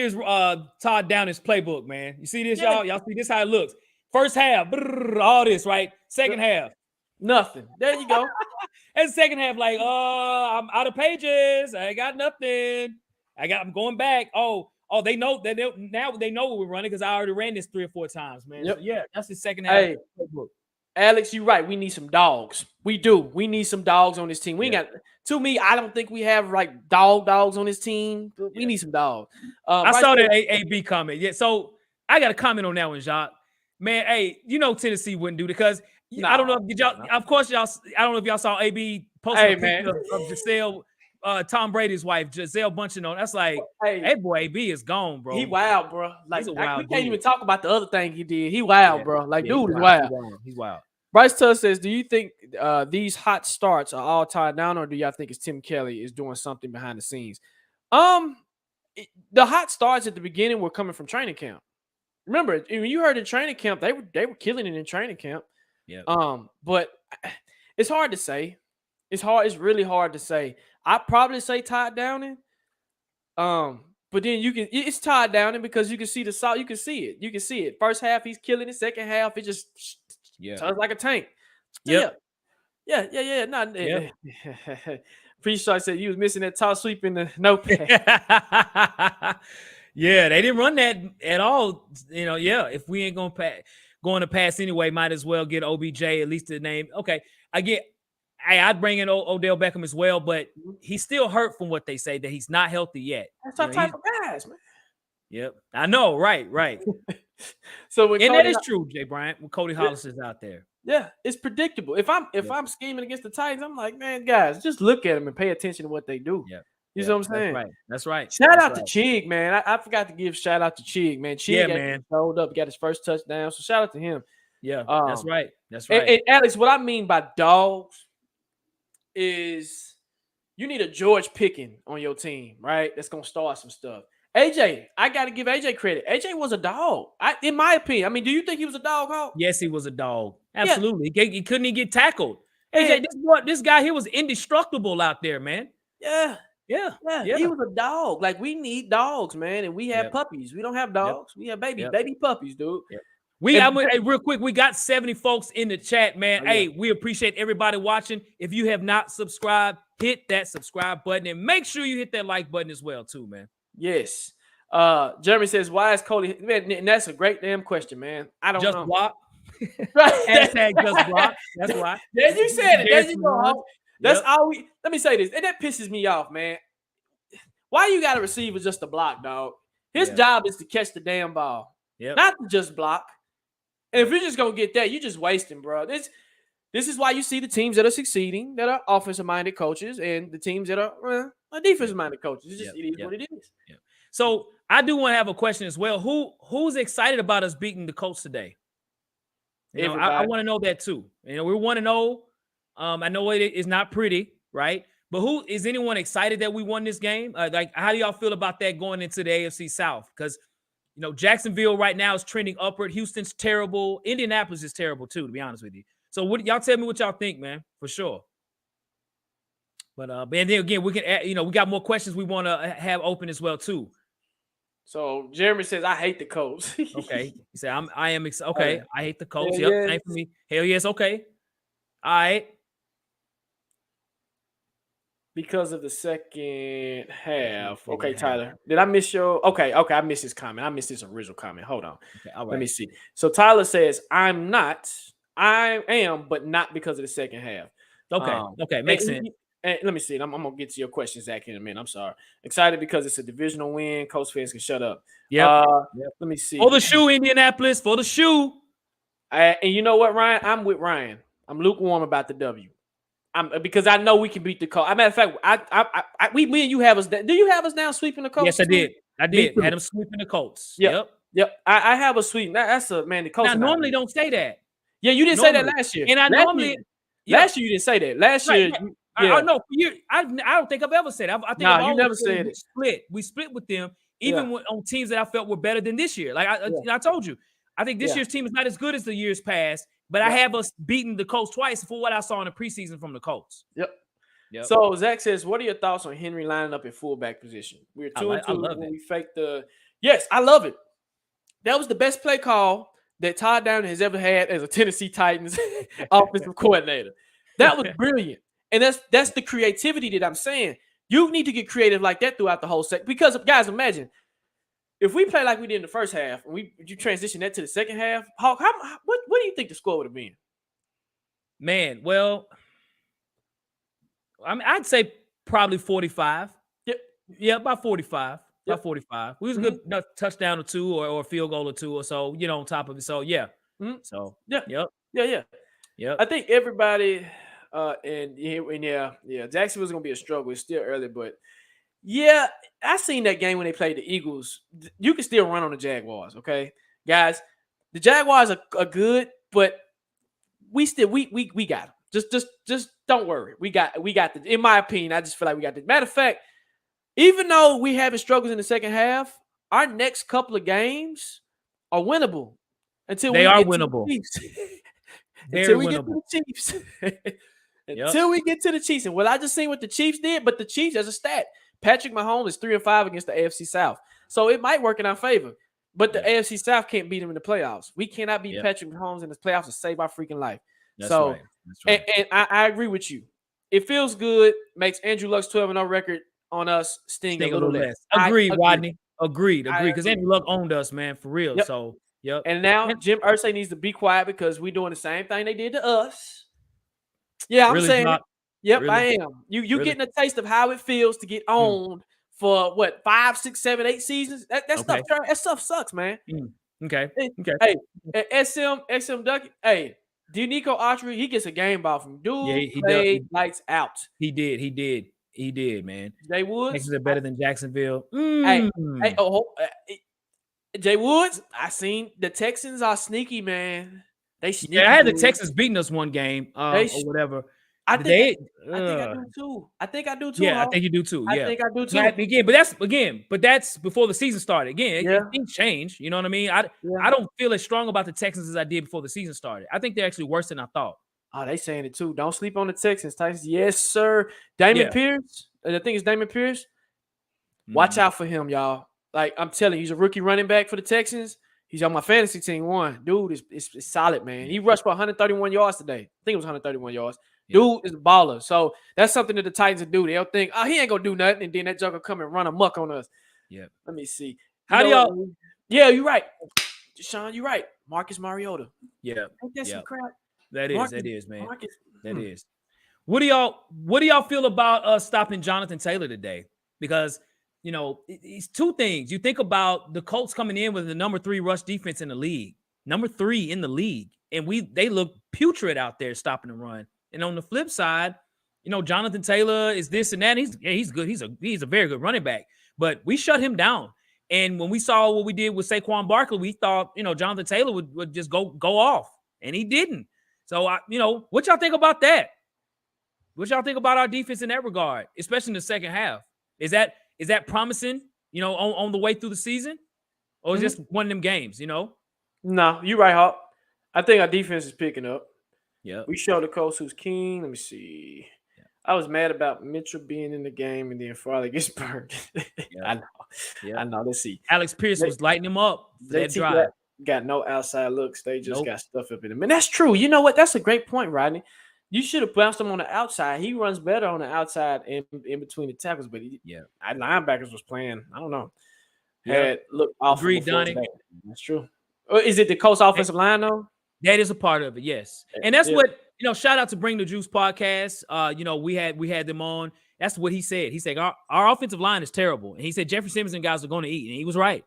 Todd Downey's playbook, man. You see this, y'all? Y'all see this how it looks. First half, all this, right? Second half, nothing. There you go. And second half, like, I'm out of pages. I got nothing. I'm going back. Oh, they know that now they know what we're running because I already ran this 3 or 4 times, man. So, that's the second half playbook. Alex, you're right. We need some dogs. We do. We need some dogs on this team. We got. To me, I don't think we have like dogs on this team. But we need some dogs. I saw that AB comment. Yeah. So I got a comment on that one, Jacques. Man, hey, Tennessee wouldn't do it because I don't know if y'all. Of course, y'all. I don't know if y'all saw AB posting a picture of Giselle, Tom Brady's wife, Giselle Bundchen on. That's like, hey, boy, AB is gone, bro. He wild, bro. Like He's a wild we can't even talk about the other thing he did. He wild, bro. Like, dude is wild. He's wild. Bryce Tuss says, do you think these hot starts are all tied down, or do y'all think it's Tim Kelly is doing something behind the scenes? The hot starts at the beginning were coming from training camp. Remember, when you heard in training camp, they were killing it in training camp. Yeah. But it's hard to say. It's really hard to say. I'd probably say Todd Downing. But then it's Todd Downing because you can see the salt, you can see it. You can see it. First half, he's killing it. Second half, it just turns like a tank. Yeah. Pre-shot said you was missing that toss sweep in the notepad. Yeah, they didn't run that at all. If we ain't going to pass anyway, might as well get OBJ, at least the name. Okay, I'd bring in Odell Beckham as well, but he's still hurt from what they say that he's not healthy yet. That's our type of guys, man. Yep, I know, right. So that is true, Jay Bryant. When Cody Hollis is out there, it's predictable. If I'm scheming against the Titans, I'm like, man, guys, just look at them and pay attention to what they do. Yeah, you know what I'm saying? That's right. Shout out to Chig, man. I forgot to give shout out to Chig, man. Chig showed up, got his first touchdown, so shout out to him. Yeah, that's right. And Alex, what I mean by dogs is you need a George Pickens on your team, right? That's gonna start some stuff. AJ, I got to give AJ credit. AJ was a dog, in my opinion. I mean, do you think he was a dog, Hawk? Yes, he was a dog. Absolutely. Yeah. He couldn't even get tackled. AJ, this guy here was indestructible out there, man. Yeah. He was a dog. Like, we need dogs, man, and we have puppies. We don't have dogs. We have baby puppies, dude. Real quick, we got 70 folks in the chat, man. Hey, we appreciate everybody watching. If you have not subscribed, hit that subscribe button and make sure you hit that like button as well, too, man. Yes. Jeremy says, why is Cody? Man, and that's a great damn question, man. I don't know. Just block. Hashtag just block. That's why. There you said it. There you go. That's all we. Let me say this, and that pisses me off, man. Why you got a receiver just to block, dog? His job is to catch the damn ball, not to just block. And if you're just gonna get that, you're just wasting, bro. This is why you see the teams that are succeeding, that are offensive-minded coaches, and the teams that are defensive-minded coaches. It is what it is. Yeah. So I do want to have a question as well. Who's excited about us beating the Colts today? I want to know that too. We want to know. I know it is not pretty, right? But who is anyone excited that we won this game? How do y'all feel about that going into the AFC South? Because Jacksonville right now is trending upward. Houston's terrible. Indianapolis is terrible too, to be honest with you. So y'all tell me what y'all think, man, for sure. But and then again, we can add, we got more questions we want to have open as well too. So Jeremy says, I hate the Colts. Okay. He said, I am excited. Okay. I hate the Colts. Yep. Same for me. Hell yes. Okay. All right. because of the second half. Okay, Tyler. Did I miss your okay, I missed his comment. I missed his original comment. Hold on. Okay, all right. Let me see. So Tyler says, I am, but not because of the second half. Okay, makes sense. And let me see. I'm gonna get to your question, Zach, in a minute. I'm sorry. Excited because it's a divisional win. Colts fans can shut up. Yeah. Let me see. For the shoe, Indianapolis, for the shoe. And you know what, Ryan? I'm with Ryan. I'm lukewarm about the W. Because I know we can beat the Colts. As a matter of fact, me and you have us. Do you have us now sweeping the Colts? Yes, I did. I did. Had them sweeping the Colts. Yep. I have a sweep. That's a man. The Colts. Now, normally don't say that. Yeah, you didn't say that last year. And last year you didn't say that. Last year, I don't think I've ever said that. I think you never said it. We split with them, even on teams that I felt were better than this year. Like I told you, I think this year's team is not as good as the years past. But I have us beating the Colts twice for what I saw in the preseason from the Colts. Yep. So Zach says, what are your thoughts on Henry lining up at fullback position? We're 2-2 when we faked the. Yes, I love it. That was the best play call that Todd Downing has ever had as a Tennessee Titans offensive coordinator. That was brilliant. And that's the creativity that I'm saying. You need to get creative like that throughout the whole set. Because, guys, imagine if we play like we did in the first half and you transition that to the second half, what do you think the score would have been? Man, well, I mean, I'd say probably 45. Yeah, about 45. About 45. We was a good touchdown or two or a field goal or two or so, on top of it. So, yeah. So, yeah. I think everybody Jacksonville's going to be a struggle. It's still early, but yeah, I seen that game when they played the Eagles. You can still run on the Jaguars, okay? Guys, the Jaguars are good, but we got them. Just don't worry. We got the, in my opinion, I just feel like we got the. Matter of fact, even though we having struggles in the second half, our next couple of games are winnable. Until we get to the Chiefs. Until we get to the Chiefs. And what I just seen what the Chiefs did, but the Chiefs, as a stat, Patrick Mahomes is 3-5 against the AFC South. So it might work in our favor. But the AFC South can't beat him in the playoffs. We cannot beat Patrick Mahomes in the playoffs to save our freaking life. That's right. And I agree with you. It feels good, makes Andrew Luck's 12-0 record on us sting a little less. Agreed, Rodney. Agreed. Because Andrew Luck owned us, man, for real. So, And now Jim Irsay needs to be quiet because we're doing the same thing they did to us. Yeah, I'm really saying it. Yep, really? I am. You really? Getting a taste of how it feels to get owned for what 5, 6, 7, 8 seasons. That stuff sucks, man. Okay. Hey, SM Ducky. Hey, Denico Autry, he gets a game ball from dude. Yeah, he played lights out. He did, man. Jay Woods. Texans are better than Jacksonville. Jay Woods. I seen the Texans are sneaky, man. They sneaky. Yeah, I had the Texans beating us one game or whatever. I think I do too. Yeah, I think you do too. Yeah, I think I do too. But that's before the season started. Things change. You know what I mean? I don't feel as strong about the Texans as I did before the season started. I think they're actually worse than I thought. Oh, they saying it too. Don't sleep on the Texans. Titans, yes, sir. Damian Pierce. I think it's Damian Pierce. Watch out for him, y'all. Like I'm telling you, he's a rookie running back for the Texans. He's on my fantasy team. Dude is solid, man. He rushed for 131 yards today. I think it was 131 yards. Dude is a baller. So that's something that the Titans will do. They'll think, oh, he ain't going to do nothing. And then that joker come and run amok on us. Yeah. Let me see. How do y'all? Yeah, you're right. Sean, you're right. Marcus Mariota. Yeah. That's some crap. That is, man. Marcus. That is. What do y'all feel about us stopping Jonathan Taylor today? Because, it's two things. You think about the Colts coming in with the number 3 rush defense in the league. Number 3 in the league. And they look putrid out there stopping the run. And on the flip side, Jonathan Taylor is this and that. He's good. He's a very good running back. But we shut him down. And when we saw what we did with Saquon Barkley, we thought, Jonathan Taylor would just go off. And he didn't. So, what y'all think about that? What y'all think about our defense in that regard, especially in the second half? Is that promising, on the way through the season? Or is just one of them games, No, you're right, Hawk. I think our defense is picking up. Yeah, we showed the Colts who's king. Let me see. Yeah. I was mad about Mitchell being in the game and then Farley gets burned. I know. Let's see. Alex Pierce was lighting him up. That drive. Got no outside looks. They just got stuff up in them. And that's true. You know what? That's a great point, Rodney. You should have bounced him on the outside. He runs better on the outside in between the tackles, but linebackers was playing. I don't know. Had looked off. Agreed, Donnie. That's true. Or is it the Colts offensive line though? That is a part of it, yes. And that's what shout out to Bring the Juice podcast. We had them on. That's what he said. He said our offensive line is terrible. And he said Jeffrey Simmons and guys are going to eat. And he was right.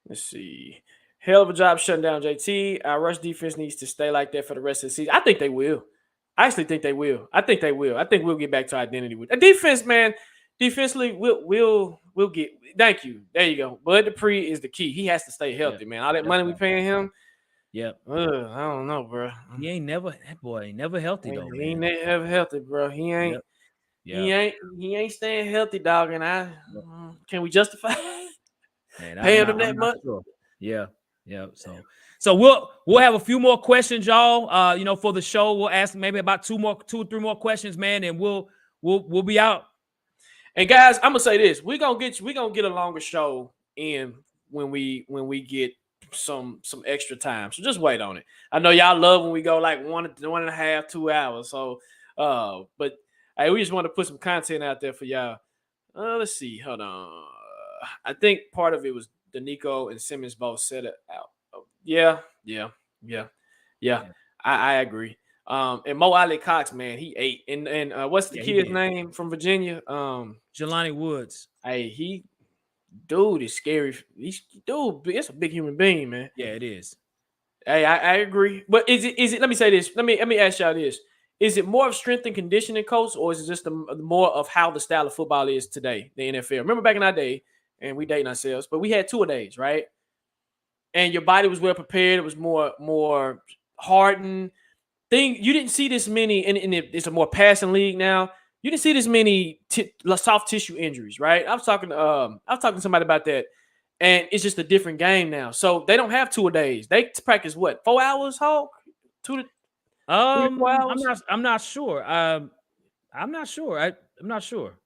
Let's see. Hell of a job shutting down JT. Our rush defense needs to stay like that for the rest of the season. I think they will. I actually think they will. I think we'll get back to identity with defense, man. Defensively, we'll get. Thank you. There you go. Bud Dupree is the key. He has to stay healthy, man. All that money we paying him. Yeah. I don't know, bro. That boy ain't never healthy though. He ain't never healthy, bro. He ain't. Yep. He ain't staying healthy, dog. And can we justify paying him that much? Sure. Yeah. So we'll have a few more questions, y'all. For the show, we'll ask maybe about 2 or 3 more questions, man, and we'll be out. And guys, I'm gonna say this: we're gonna get a longer show in when we get some extra time. So just wait on it. I know y'all love when we go like 1.5, 2 hours. So, but hey, we just want to put some content out there for y'all. Let's see. Hold on. I think part of it was Denico and Simmons both set it out. Yeah. I agree. And Mo Ali Cox, man, he ate. And what's the kid's name from Virginia? Jelani Woods. Hey, dude is scary. It's a big human being, man. Yeah, it is. Hey, I agree. But is it? Let me say this. Let me ask y'all this: is it more of strength and conditioning, coach, or is it just more of how the style of football is today, the NFL? Remember back in our day, and we dating ourselves, but we had 2-a-days, right? And your body was well prepared. It was more hardened. You didn't see this many, and it's a more passing league now. You didn't see this many soft tissue injuries, right? I was talking to somebody about that, and it's just a different game now. So they don't have 2-a-days. They practice what, 4 hours, Hulk? 2 to 3 to 4 hours? I'm not sure. I'm not sure.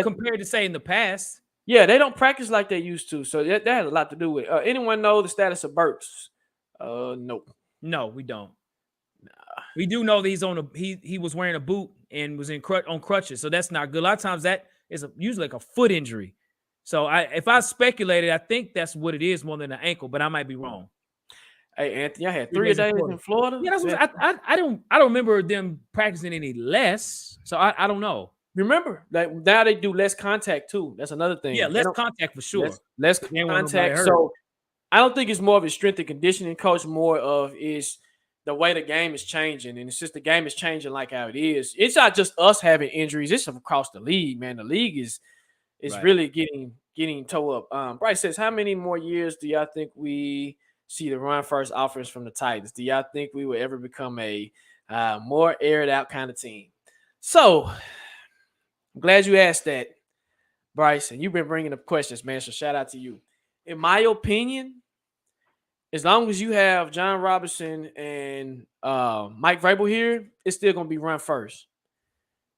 Compared to say in the past. Yeah, they don't practice like they used to. So that has a lot to do with it. Anyone know the status of Burks? Nope. No, we don't. We do know that he was wearing a boot and was on crutches, so that's not good. A lot of times that is usually like a foot injury. So if I speculated, I think that's what it is more than an ankle, but I might be wrong. Hey, Anthony, I had 3 days in Florida. Yeah, I don't remember them practicing any less. So I don't know. Remember that now they do less contact too. That's another thing. Yeah, less contact for sure. Less contact. So I don't think it's more of a strength and conditioning coach. More of is the way the game is changing, and it's just the game is changing like how it is. It's not just us having injuries; it's across the league, man. The league is really getting towed up. Bryce says, "How many more years do y'all think we see the run first offense from the Titans? Do y'all think we will ever become a more aired out kind of team?" So I'm glad you asked that, Bryce, and you've been bringing up questions, man. So shout out to you. In my opinion, as long as you have John Robinson and Mike Vrabel here, it's still going to be run first.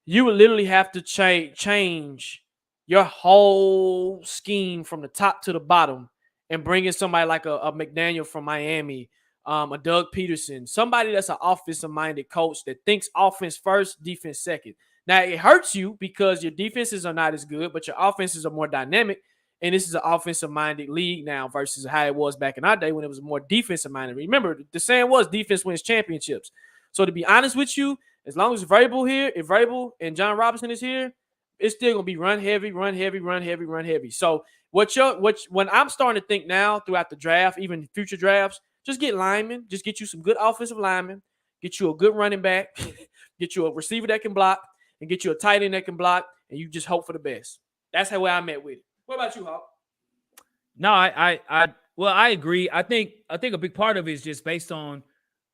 You would literally have to change your whole scheme from the top to the bottom and bring in somebody like a McDaniel from Miami, a Doug Peterson, somebody that's an offensive-minded coach that thinks offense first, defense second. Now, it hurts you because your defenses are not as good, but your offenses are more dynamic. And this is an offensive-minded league now versus how it was back in our day when it was more defensive-minded. Remember, the saying was defense wins championships. So to be honest with you, as long as Vrabel here, if Vrabel and John Robinson is here, it's still gonna be run heavy. So when I'm starting to think now throughout the draft, even future drafts, just get linemen, just get you some good offensive linemen, get you a good running back, get you a receiver that can block, and get you a tight end that can block, and you just hope for the best. That's how I'm at with it. What about you, Hawk? No, I agree. I think a big part of it is just based on,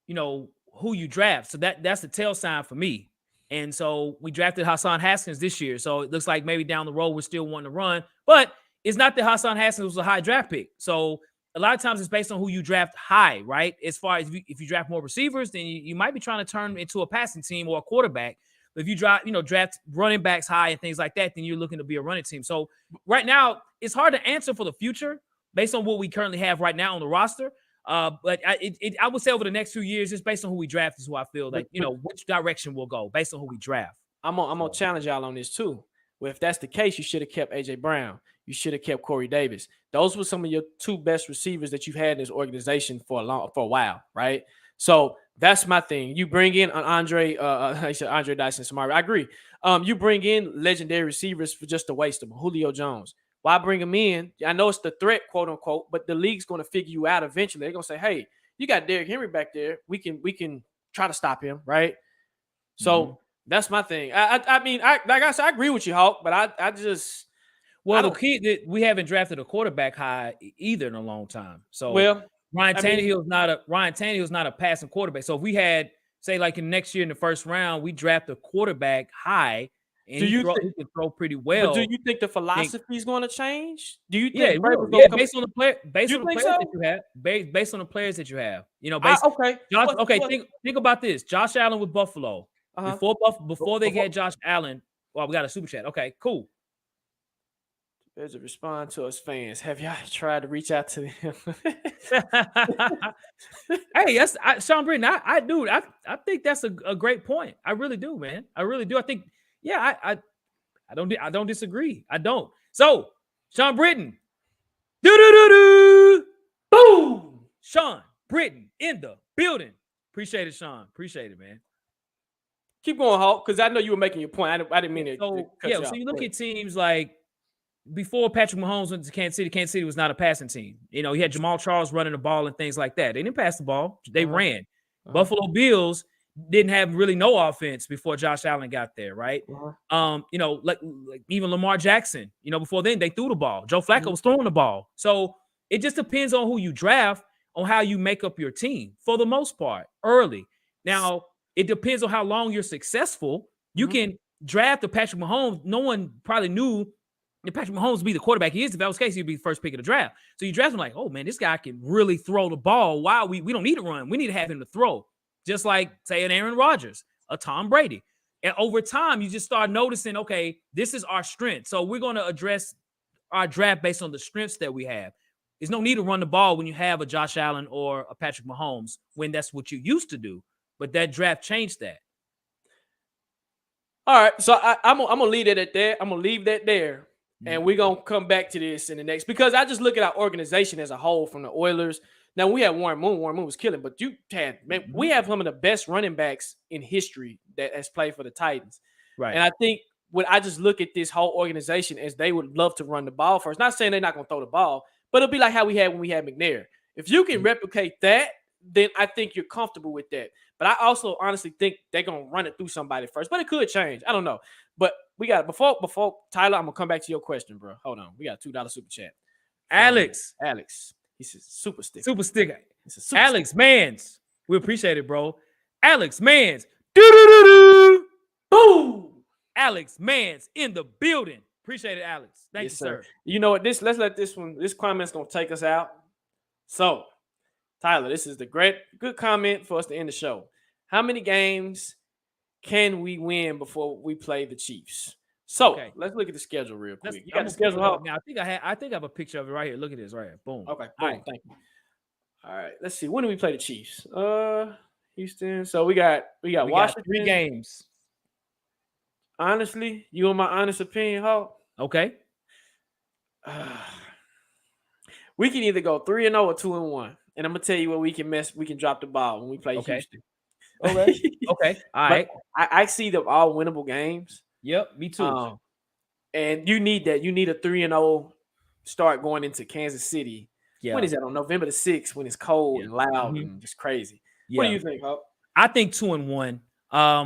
who you draft. So that's the tail sign for me. And so we drafted Hassan Haskins this year. So it looks like maybe down the road we're still wanting to run. But it's not that Hassan Haskins was a high draft pick. So a lot of times it's based on who you draft high, right? As far as if you draft more receivers, then you might be trying to turn into a passing team or a quarterback. But if you draft running backs high and things like that, then you're looking to be a running team. So right now, it's hard to answer for the future based on what we currently have right now on the roster. But I would say over the next few years, just based on who we draft, is who I feel like which direction we'll go based on who we draft. I'm gonna challenge y'all on this too. Well, if that's the case, you should have kept AJ Brown. You should have kept Corey Davis. Those were some of your two best receivers that you've had in this organization for a while, right? So that's my thing. You bring in an Andre Dyson Samari. I agree. You bring in legendary receivers for just to waste them. Julio Jones. Why bring them in? I know it's the threat, quote unquote, but the league's going to figure you out eventually. They're going to say, "Hey, you got Derrick Henry back there. We can try to stop him, right?" So that's my thing. I mean, like I said, I agree with you, Hawk, but I just the key that we haven't drafted a quarterback high either in a long time. So Ryan Tannehill's not a passing quarterback. So if we had, say, like in next year in the first round, we draft a quarterback high. And he can throw pretty well. But do you think the philosophy is going to change? Do you think? Yeah, based on the players that you have, based on the players that you have, think about this: Josh Allen with Buffalo. Before they had Josh Allen. Well, we got a super chat. Okay, cool. There's a response to us fans. Have y'all tried to reach out to them? Hey, Sean Britton. I think that's a great point. I really do, man. I really do. I think. Yeah, I don't disagree. I don't. So, Sean Britton. Boom. Sean Britton in the building. Appreciate it, Sean. Appreciate it, man. Keep going, Hawk, because I know you were making your point. I didn't mean to cut you off. So you look at teams like before Patrick Mahomes went to Kansas City was not a passing team. You know, he had Jamal Charles running the ball and things like that. They didn't pass the ball. They ran. Buffalo Bills didn't have really no offense before Josh Allen got there, right? Like even Lamar Jackson, before then they threw the ball. Joe Flacco was throwing the ball. So it just depends on who you draft, on how you make up your team for the most part early. Now, it depends on how long you're successful. You can draft a Patrick Mahomes. No one probably knew that Patrick Mahomes would be the quarterback he is. If that was the case, he'd be the first pick of the draft. So you draft him like, oh man, this guy can really throw the ball. Wow, we don't need to run. We need to have him to throw. Just like, say, an Aaron Rodgers, a Tom Brady. And over time, you just start noticing, okay, this is our strength. So we're going to address our draft based on the strengths that we have. There's no need to run the ball when you have a Josh Allen or a Patrick Mahomes when that's what you used to do. But that draft changed that. All right, so I'm gonna leave it at that. I'm gonna leave that there, and we're gonna come back to this in the next, because I just look at our organization as a whole from the Oilers. Now we had Warren Moon. Warren Moon was killing, but we have some of the best running backs in history that has played for the Titans. Right. And I think when I just look at this whole organization as they would love to run the ball first. Not saying they're not gonna throw the ball, but it'll be like how we had when we had McNair. If you can replicate that, then I think you're comfortable with that. But I also honestly think they're going to run it through somebody first. But it could change. I don't know. But we got before Tyler, I'm going to come back to your question, bro. Hold on. We got a $2 super chat. Alex. He says super sticker. Super sticker. Super Alex sticker. Mans. We appreciate it, bro. Alex Mans. Do-do-do-do. Boom. Alex Mans in the building. Appreciate it, Alex. Thank you, sir. You know what? Let's let this comment's going to take us out. So, Tyler, this is the good comment for us to end the show. How many games can we win before we play the Chiefs? So let's look at the schedule real quick. You got the schedule up now. I think I have a picture of it right here. Look at this right here. Boom. Okay. All right. Thank you. All right. Let's see. When do we play the Chiefs? Houston. So we got Washington. 3 games. Honestly, you want my honest opinion, Hawk? Okay. We can either go 3-0 or 2-1. And I'm gonna tell you what we can drop the ball when we play Houston. Okay. Okay. All right. I see them all winnable games. Yep, me too. And you need that. You need a 3-0 start going into Kansas City. Yeah. When is that? On November the 6th, when it's cold and loud and just crazy. Yeah. What do you think, Hope? I think 2-1. I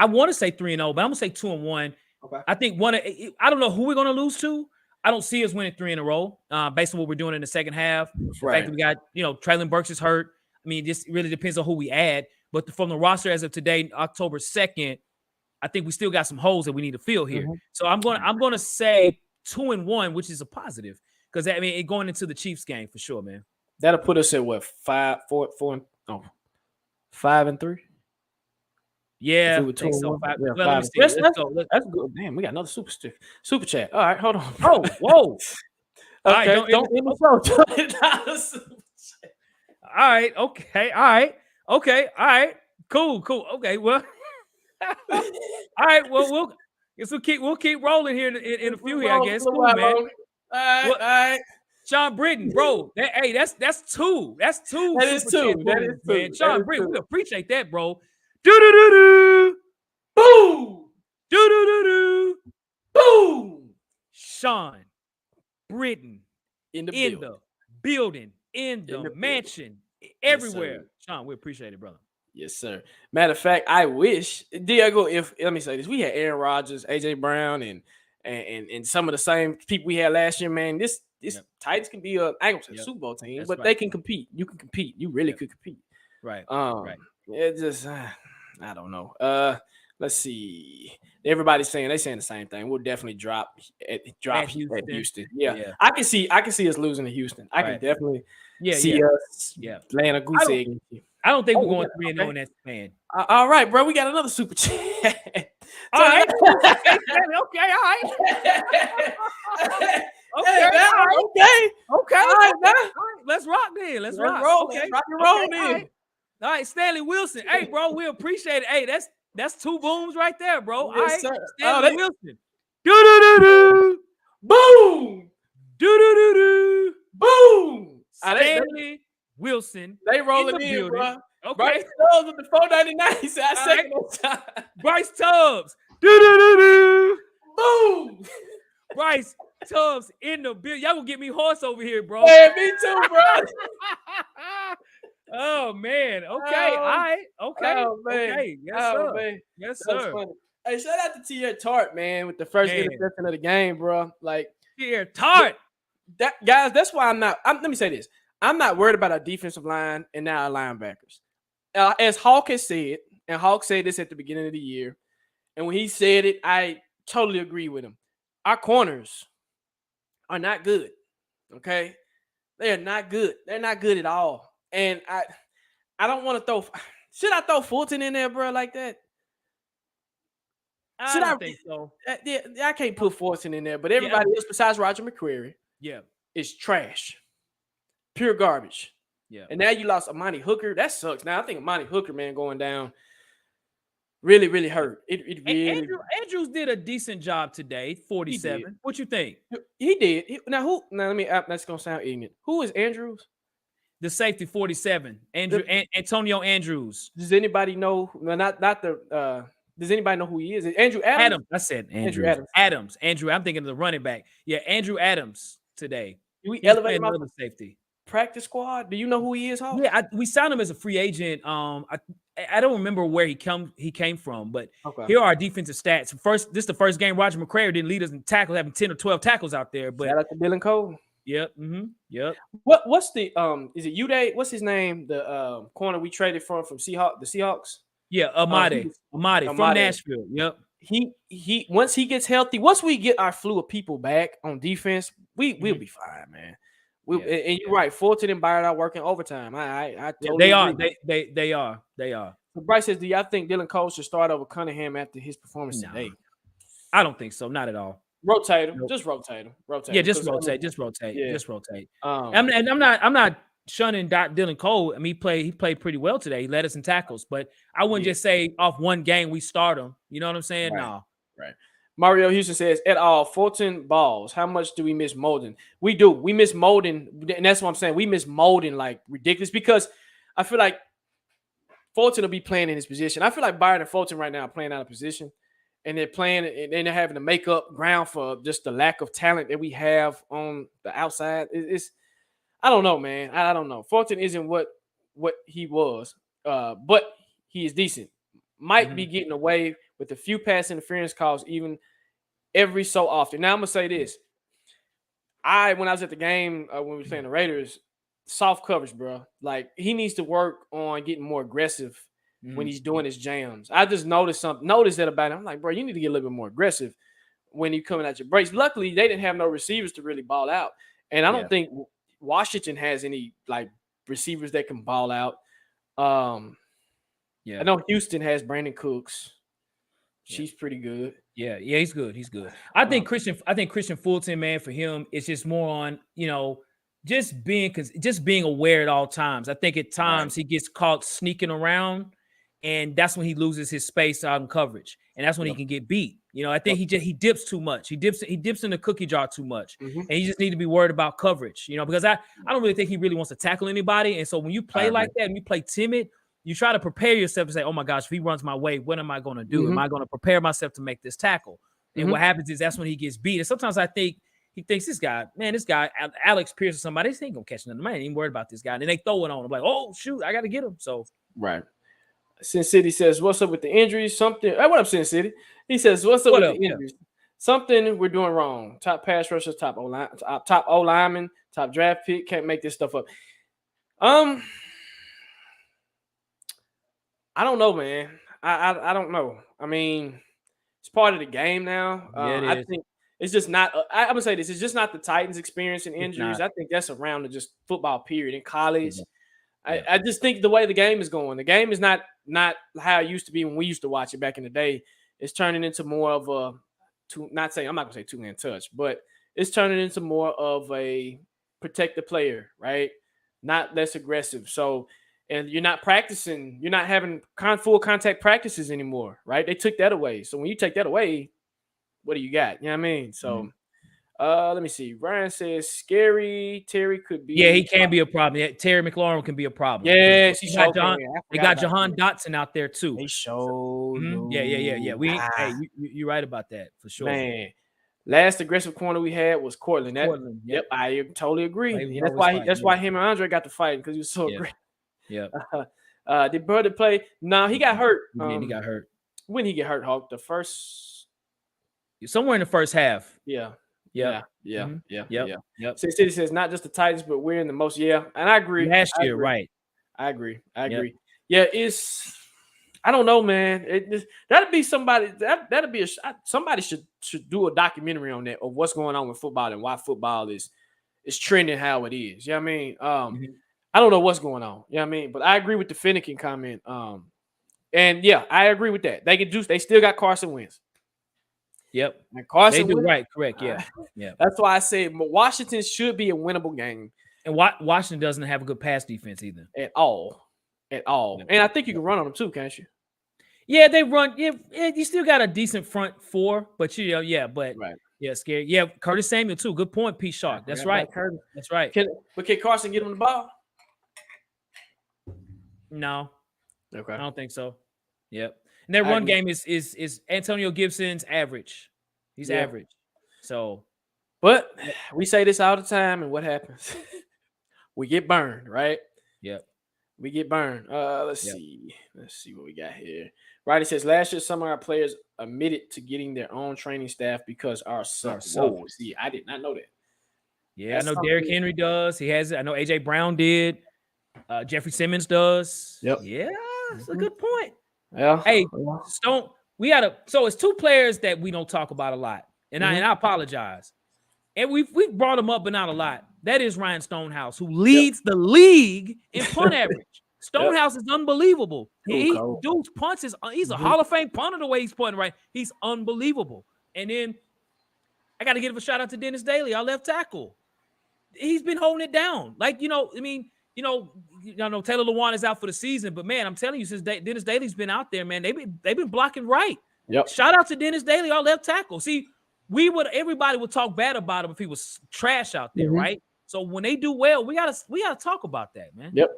want to say 3-0, but I'm gonna say 2-1. Okay. I think I don't know who we're gonna lose to. I don't see us winning 3 in a row based on what we're doing in the second half. The fact that we got, Traylon Burks is hurt. I mean, this really depends on who we add. But from the roster as of today, October 2nd, I think we still got some holes that we need to fill here. Mm-hmm. So I'm going to say 2-1, which is a positive, because it going into the Chiefs game for sure, man. That'll put us at what, 5-3? Yeah, I think so. That's good. Damn, we got another super chat. All right, hold on. Oh, whoa. Okay, don't end the show. right. Okay. All right. Okay. All right. Cool. Okay. Well. All right. Well, we'll keep rolling here in a few here, I guess. Cool, man. All right. Sean Britton, bro. That's two. That's two. That is Super Chat two. That booms, is man. two. Sean That is Britton, two. we appreciate that, bro. Do. Boom! Do. Boom! Sean Britton In the building, in the mansion, everywhere. Sean, we appreciate it, brother. Yes, sir. Matter of fact, I wish Diego. Let me say this, we had Aaron Rodgers, AJ Brown, and some of the same people we had last year. Man, this Titans can be I ain't gonna say Super Bowl team, but they can compete. You can compete. You really could compete. Right. Right. It just I don't know. Let's see. Everybody's saying the same thing. We'll definitely drop at Houston. Yeah. I can see us losing to Houston. I can definitely see us laying a goose egg. I don't think we're going 3-0 in that span. All right, bro. We got another super chat. All right. Okay. All right. Okay. All right, man. Let's rock then. Let's rock. Roll. Okay. Let's rock and roll then. All right, Stanley Wilson. Hey, bro, we appreciate it. Hey, that's two booms right there, bro. Yes, all right, sir. Stanley Wilson. Do. Boom. Do. Boom. Stanley Wilson. They rolling the in, building. bro. Okay. Bryce Tubbs with the 499. He said, I second that time. Bryce Tubbs. Do. Boom. Bryce Tubbs in the building. Y'all gonna get me hoarse over here, bro. Yeah, me too, bro. Oh man. Okay. All right. Okay. Oh, man. Okay. Yes, sir. Man. Yes, That sir. was funny. Hey, shout out to T.R. Tart, man, with the first interception of the game, bro. Like, T.R. Tart. That, guys, that's why let me say this. I'm not worried about our defensive line and now our linebackers. As Hawk has said, and Hawk said this at the beginning of the year, and when he said it, I totally agree with him. Our corners are not good, okay? They are not good. They're not good at all. And I don't want to throw – should I throw Fulton in there, bro, like that? I don't think so. I can't put Fulton in there, but everybody else besides Roger McCreary is trash. Pure garbage. Yeah. And now you lost Amani Hooker. That sucks. Now I think Amani Hooker, man, going down really, really hurt. It really. Andrews did a decent job today. 47. What you think? He did. Now that's gonna sound ignorant. Who is Andrews? The safety 47. Antonio Andrews. Does anybody know? No, not the. Does anybody know who he is? Andrew Adams. I said Andrew Adams. Andrew. I'm thinking of the running back. Yeah, Andrew Adams today. We elevate him another safety. Practice squad. Do you know who he is, Hawk? Yeah, we signed him as a free agent. I don't remember where he came from, but here are our defensive stats. This is the first game Roger McCreary didn't lead us in tackles, having 10 or 12 tackles out there. But shout out to Dylan Cole. Yep. Mm-hmm. Yep. What's the is it Uday? What's his name? The corner we traded from the Seahawks. Yeah, Amade from Nashville. Yep. He once he gets healthy, once we get our flu of people back on defense, we'll be fine, man. And you're right. Fulton and Byard are working overtime. I totally agree. They are. So Bryce says, do y'all think Dylan Cole should start over Cunningham after his performance today? I don't think so. Not at all. Rotate him. Just rotate him. Yeah, just rotate. Just rotate. I'm not shunning Dylan Cole. I mean, he played pretty well today. He led us in tackles, but I wouldn't just say off one game we start him. You know what I'm saying? Right. No. Right. Mario Houston says, at all, Fulton balls. How much do we miss Molden? We do. We miss Molden, and that's what I'm saying. We miss Molden like ridiculous because I feel like Fulton will be playing in his position. I feel like Byard and Fulton right now are playing out of position, and they're playing, and they're having to make up ground for just the lack of talent that we have on the outside. I don't know, man. I don't know. Fulton isn't what he was, but he is decent. Might be getting away with a few pass interference calls even every so often. Now, I'm going to say this. When I was at the game, when we were playing the Raiders, soft coverage, bro. Like, he needs to work on getting more aggressive when he's doing his jams. I just noticed that about him. I'm like, bro, you need to get a little bit more aggressive when you're coming at your breaks. Luckily, they didn't have no receivers to really ball out. And I don't think Washington has any, like, receivers that can ball out. I know Houston has Brandon Cooks. She's pretty good. Yeah, he's good. I think Christian Fulton, man, for him, it's just more on, just being aware at all times. I think at times he gets caught sneaking around, and that's when he loses his space out in coverage, and that's when he can get beat. You know, I think he dips too much. He dips in the cookie jar too much, and he just need to be worried about coverage. You know, because I don't really think he really wants to tackle anybody, and so when you play like that and you play timid, you try to prepare yourself to say, "Oh my gosh, if he runs my way, what am I going to do? Am I going to prepare myself to make this tackle?" And what happens is that's when he gets beat. And sometimes I think he thinks this guy, Alex Pierce or somebody, he ain't gonna catch nothing. Man, I ain't even worried about this guy. And then they throw it on him like, oh shoot, I got to get him. So Sin City says, "What's up with the injuries? Something." Hey, what up, Sin City? He says, "What's up with the injuries? Something we're doing wrong. Top pass rushers, top O lineman, top draft pick. Can't make this stuff up." I don't know, man. I don't know. I mean, it's part of the game now. I think it's just not. I'm gonna say this: it's just not the Titans experiencing injuries. I think that's around the just football period in college. I just think the way the game is going, the game is not how it used to be when we used to watch it back in the day. It's turning into more of a I'm not gonna say two-hand touch, but it's turning into more of a protect the player, right? Not less aggressive. So, and you're not practicing, you're not having full contact practices anymore, right? They took that away. So when you take that away, what do you got? You know what I mean? So let me see. Ryan says scary Terry could be. Yeah, he can be a problem. Yeah, Terry McLaurin can be a problem. Yeah, they got Jahan Dotson out there too. They showed. Yeah. You're right about that for sure. Man, last aggressive corner we had was Cortland. Yep, I totally agree. That's why him and Andre got to fight because he was so aggressive. Yeah. Did Brother play? No, he got hurt. He got hurt. When he get hurt, Hawk? Somewhere in the first half. Yeah. City says not just the Titans, but we're in the most. Yeah, and I agree. Last year, right? I agree. Yeah, I don't know, man. That'd be somebody. That'd be somebody should do a documentary on that of what's going on with football and why football is trending how it is. You know what I mean? I don't know what's going on. You know what I mean? But I agree with the Finnegan comment. And yeah, I agree with that. They still got Carson Wentz. Yep. And Carson Wentz, right, correct. Yeah. That's why I say Washington should be a winnable game. And Washington doesn't have a good pass defense either. At all. No. And I think you can run on them too, can't you? Yeah, they run. Yeah, you still got a decent front four, but scary. Yeah, Curtis Samuel too. Good point, P. Shark. That's right. That's right. Can Carson get him the ball? No. Okay. I don't think so. Yep. And their run game is Antonio Gibson's average. He's average. So, but we say this all the time, and what happens? We get burned, right? Yep. We get burned. Let's see. Let's see what we got here. Riley says last year some of our players admitted to getting their own training staff because our sucks. Whoa, see, I did not know that. Yeah, I know Derrick Henry does. He has it. I know AJ Brown did. Jeffrey Simmons does. Yep. Yeah, that's a good point. Yeah. Hey, Stone, so it's two players that we don't talk about a lot. And I apologize. And we've brought him up, but not a lot. That is Ryan Stonehouse, who leads the league in punt average. Stonehouse is unbelievable. Dude's punts he's a Hall of Fame punter the way he's punting, right? He's unbelievable. And then I got to give a shout out to Dennis Daly, our left tackle. He's been holding it down. Like, Taylor Lewan is out for the season, but man, I'm telling you, since Dennis Daly's been out there, man, they've been blocking right. Yep. Shout out to Dennis Daly, our left tackle. See, everybody would talk bad about him if he was trash out there, right? So when they do well, we gotta talk about that, man. Yep.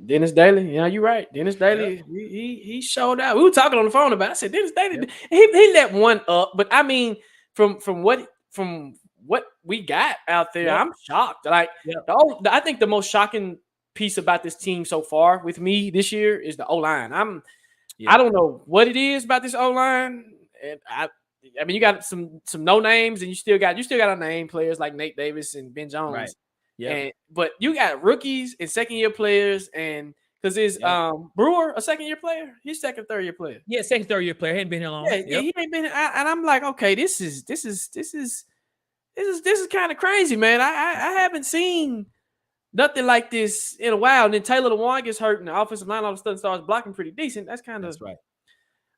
Dennis Daly, yeah, you're right. Dennis Daly, he showed out. We were talking on the phone about it. I said, Dennis Daly, he let one up, but I mean, from what we got out there, I'm shocked. Like, I think the most shocking piece about this team so far with me this year is the O-line. I don't know what it is about this O-line. And I mean, you got some no names, and you still got to name players like Nate Davis and Ben Jones. Right. Yeah. But you got rookies and second-year players, and because is Brewer a second-year player? He's second, third-year player. Yeah, second, third-year player. He ain't been here long. Yeah, he ain't been here. And I'm like, okay, this is kind of crazy, man. I haven't seen nothing like this in a while. And then Taylor Lewan gets hurt, and the offensive line all of a sudden starts blocking pretty decent. That's right.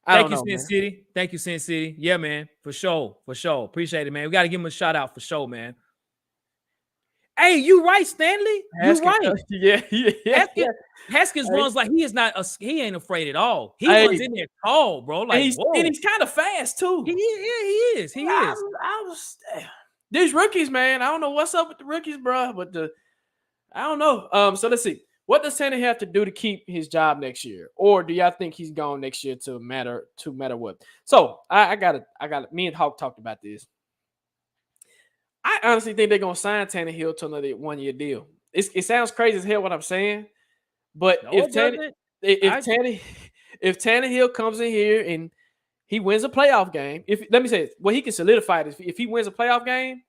Thank you, Sin City. Thank you, Sin City. Yeah, man, for sure. Appreciate it, man. We got to give him a shout out for sure, man. Hey, you right, Stanley. You right. Yeah. Haskins runs like he is not. He ain't afraid at all. He Hey. runs in there tall, bro. Like And he's kind of fast too. He is. He is. I was these rookies, man. I don't know what's up with the rookies, bro. But I don't know. So let's see. What does Tannehill have to do to keep his job next year, or do y'all think he's gone next year to matter what? So I got it. Me and Hawk talked about this. I honestly think they're gonna sign Tannehill to another 1-year deal. It sounds crazy as hell what I'm saying, but if Tannehill comes in here and he wins a playoff game, let me say this, he can solidify it. If he wins a playoff game,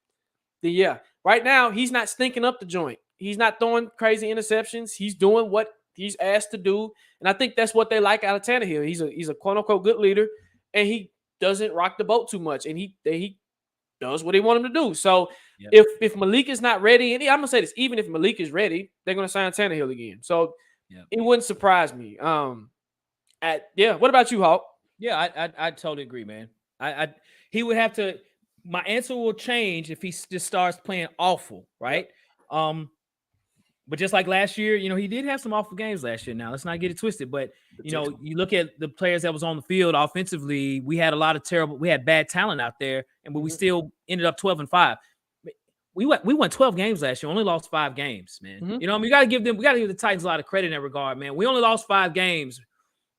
then yeah. Right now, he's not stinking up the joint. He's not throwing crazy interceptions. He's doing what he's asked to do, and I think that's what they like out of Tannehill. He's a quote unquote good leader, and he doesn't rock the boat too much, and he does what they want him to do. So if Malik is not ready, and I'm gonna say this, even if Malik is ready, they're gonna sign Tannehill again. So it wouldn't surprise me. What about you, Hawk? Yeah, I totally agree, man. He would have to. My answer will change if he just starts playing awful, right? But just like last year, he did have some awful games last year. Now let's not get it twisted, but you look at the players that was on the field offensively. We had we had bad talent out there, but we still ended up 12-5. We won 12 games last year, only lost 5 games, man. Mm-hmm. We got to give the Titans a lot of credit in that regard, man. We only lost 5 games,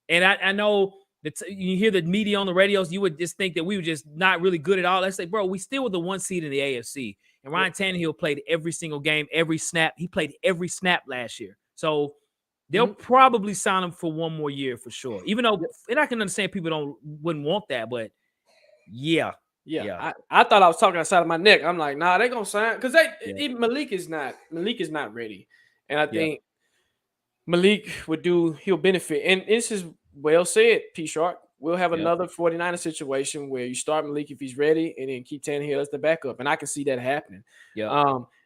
and I know that you hear the media on the radios, you would just think that we were just not really good at all. Let's say, bro, we still were the 1 seed in the AFC. And Ryan Tannehill played every single game, every snap. He played every snap last year. So they'll probably sign him for 1 more year for sure. Even though, and I can understand people wouldn't want that, but yeah. I thought I was talking outside of my neck. I'm like, nah, they're gonna sign because even Malik is not ready. And I think Malik he'll benefit. And this is well said, P Shark. We'll have another 49er situation where you start Malik if he's ready and then keep Tannehill as the backup. And I can see that happening. Yeah.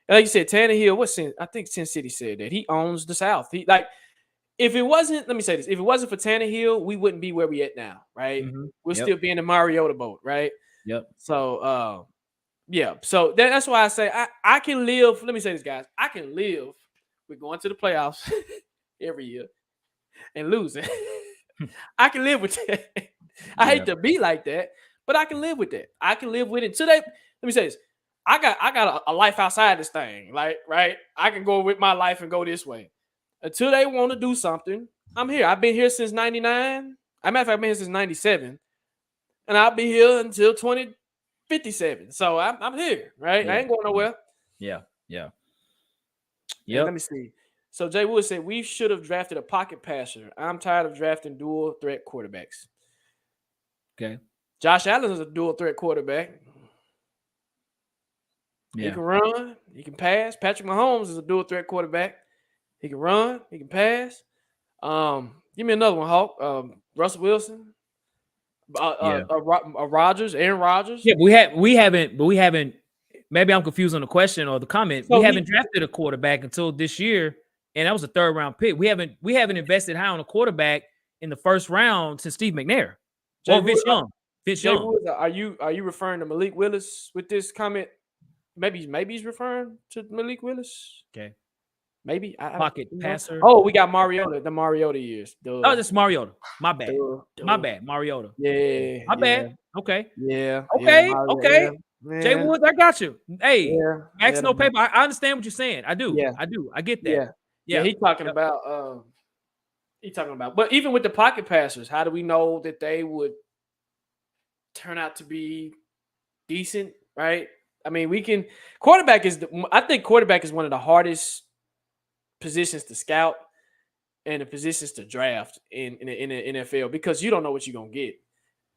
Like you said, Tannehill, I think Sin City said that he owns the South. If it wasn't, let me say this, if it wasn't for Tannehill, we wouldn't be where we at now, right? Mm-hmm. We'll still be in the Mariota boat, right? Yep. So So that's why I say I can live. Let me say this, guys. I can live with going to the playoffs every year and losing. I can live with that. I hate to be like that, but I can live with that. I can live with it. Today, let me say this. I got a life outside this thing. Like, right? I can go with my life and go this way. Until they want to do something, I'm here. I've been here since 99. As a matter of fact, I've been here since 97. And I'll be here until 2057. So I'm here, right? I ain't going nowhere. Yeah. Let me see. So Jay Wood said, we should have drafted a pocket passer. I'm tired of drafting dual threat quarterbacks. Okay. Josh Allen is a dual threat quarterback. Yeah. He can run. He can pass. Patrick Mahomes is a dual threat quarterback. He can run. He can pass. Give me another one, Hawk. Russell Wilson. Rodgers, Aaron Rodgers. Yeah, we haven't. Maybe I'm confused on the question or the comment. So we haven't drafted a quarterback until this year, and that was a 3rd round pick. We haven't invested high on a quarterback in the 1st round since Steve McNair or Vince Young. Wood, are you referring to Malik Willis with this comment? Maybe he's referring to Malik Willis. Okay. Maybe pocket passer. Oh, we got Mariota. The Mariota years. Oh, that's Mariota. My bad. My bad. Mariota. Yeah. My bad. Okay. Yeah. Okay. Yeah, okay. Man. Jay Woods, I got you. Hey, Max, no paper. I understand what you're saying. I do. Yeah. I do. I get that. Yeah. He's talking about. But even with the pocket passers, how do we know that they would turn out to be decent? Right. I mean, I think quarterback is one of the hardest positions to scout and the positions to draft in the NFL because you don't know what you're gonna get.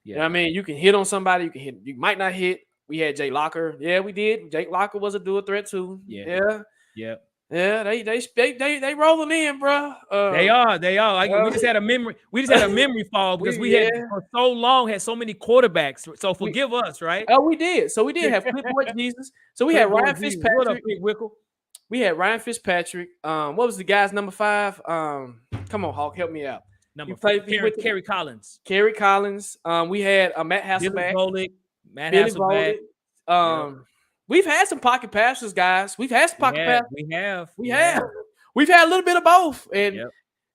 You know what I mean? You can hit on somebody, you might not hit. We had Jake Locker. Yeah, we did. Jake Locker was a dual threat too. Yeah. They rolling in, bro. They are. We just had a memory fall because we had for so long had so many quarterbacks. So forgive us, right? Oh, we did. So we did have Clipboard Jesus. So we had Ryan Fitzpatrick. What up, Big Wickle? We had Ryan Fitzpatrick. What was the guy's number 5? Come on, Hawk, help me out. Number 5, Kerry Collins. Kerry Collins. We had Matt Hasselbeck. Matt Hasselbeck. we've had some pocket passers, guys. We've had some pocket passers. We have. We've had a little bit of both, and Yep.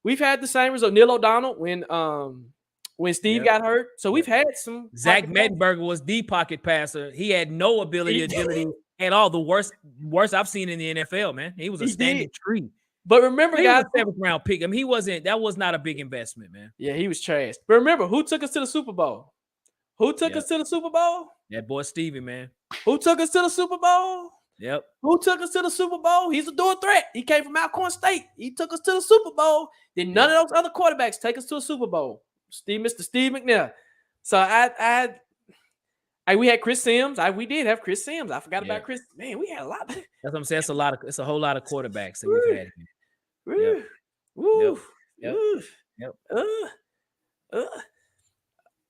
we've had the same result. Neil O'Donnell when Steve got hurt. So we've had some. Zach Mettenberger was the pocket passer. He had no agility at all. The worst I've seen in the NFL, man. He was a standing tree. But remember, guys, 7th round pick. I mean, that was not a big investment, man. Yeah, he was trash. But remember, who took us to the Super Bowl? Who took us to the Super Bowl? That boy Stevie, man. Who took us to the Super Bowl? Yep. Who took us to the Super Bowl? He's a dual threat. He came from Alcorn State. He took us to the Super Bowl. Then none of those other quarterbacks take us to a Super Bowl. Mr. Steve McNair. So we had Chris Sims. We did have Chris Sims. I forgot about Chris. Man, we had a lot. That's what I'm saying. It's a whole lot of quarterbacks that we've had. Yep. Woo. Yep.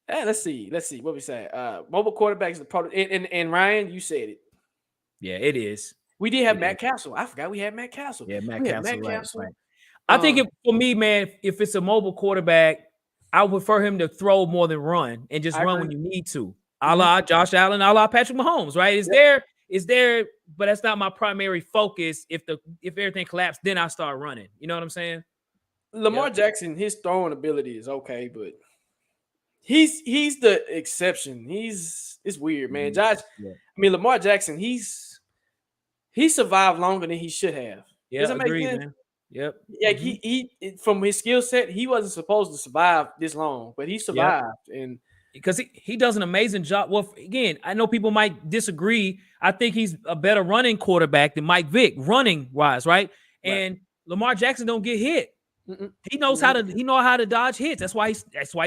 Let's see what we say. Mobile quarterbacks, and Ryan, you said it. Yeah, it is. We did have Matt Castle. I forgot we had Matt Castle. Yeah, Matt Castle. Right. I think for me, man, if it's a mobile quarterback, I would prefer him to throw more than run and just run when you need to. A la Josh Allen, a la Patrick Mahomes, right? It's there, but that's not my primary focus. If everything collapsed, then I start running. You know what I'm saying? Lamar Jackson, his throwing ability is okay, but he's the exception. It's weird, man. Josh, I mean, Lamar Jackson, he survived longer than he should have. Yeah, does that make sense? Man. Yep. Yeah, he from his skill set, he wasn't supposed to survive this long, but he survived, and because he does an amazing job. Well, again, I know people might disagree. I think he's a better running quarterback than Mike Vick, running wise, right? And Lamar Jackson don't get hit. He knows how to dodge hits. That's why he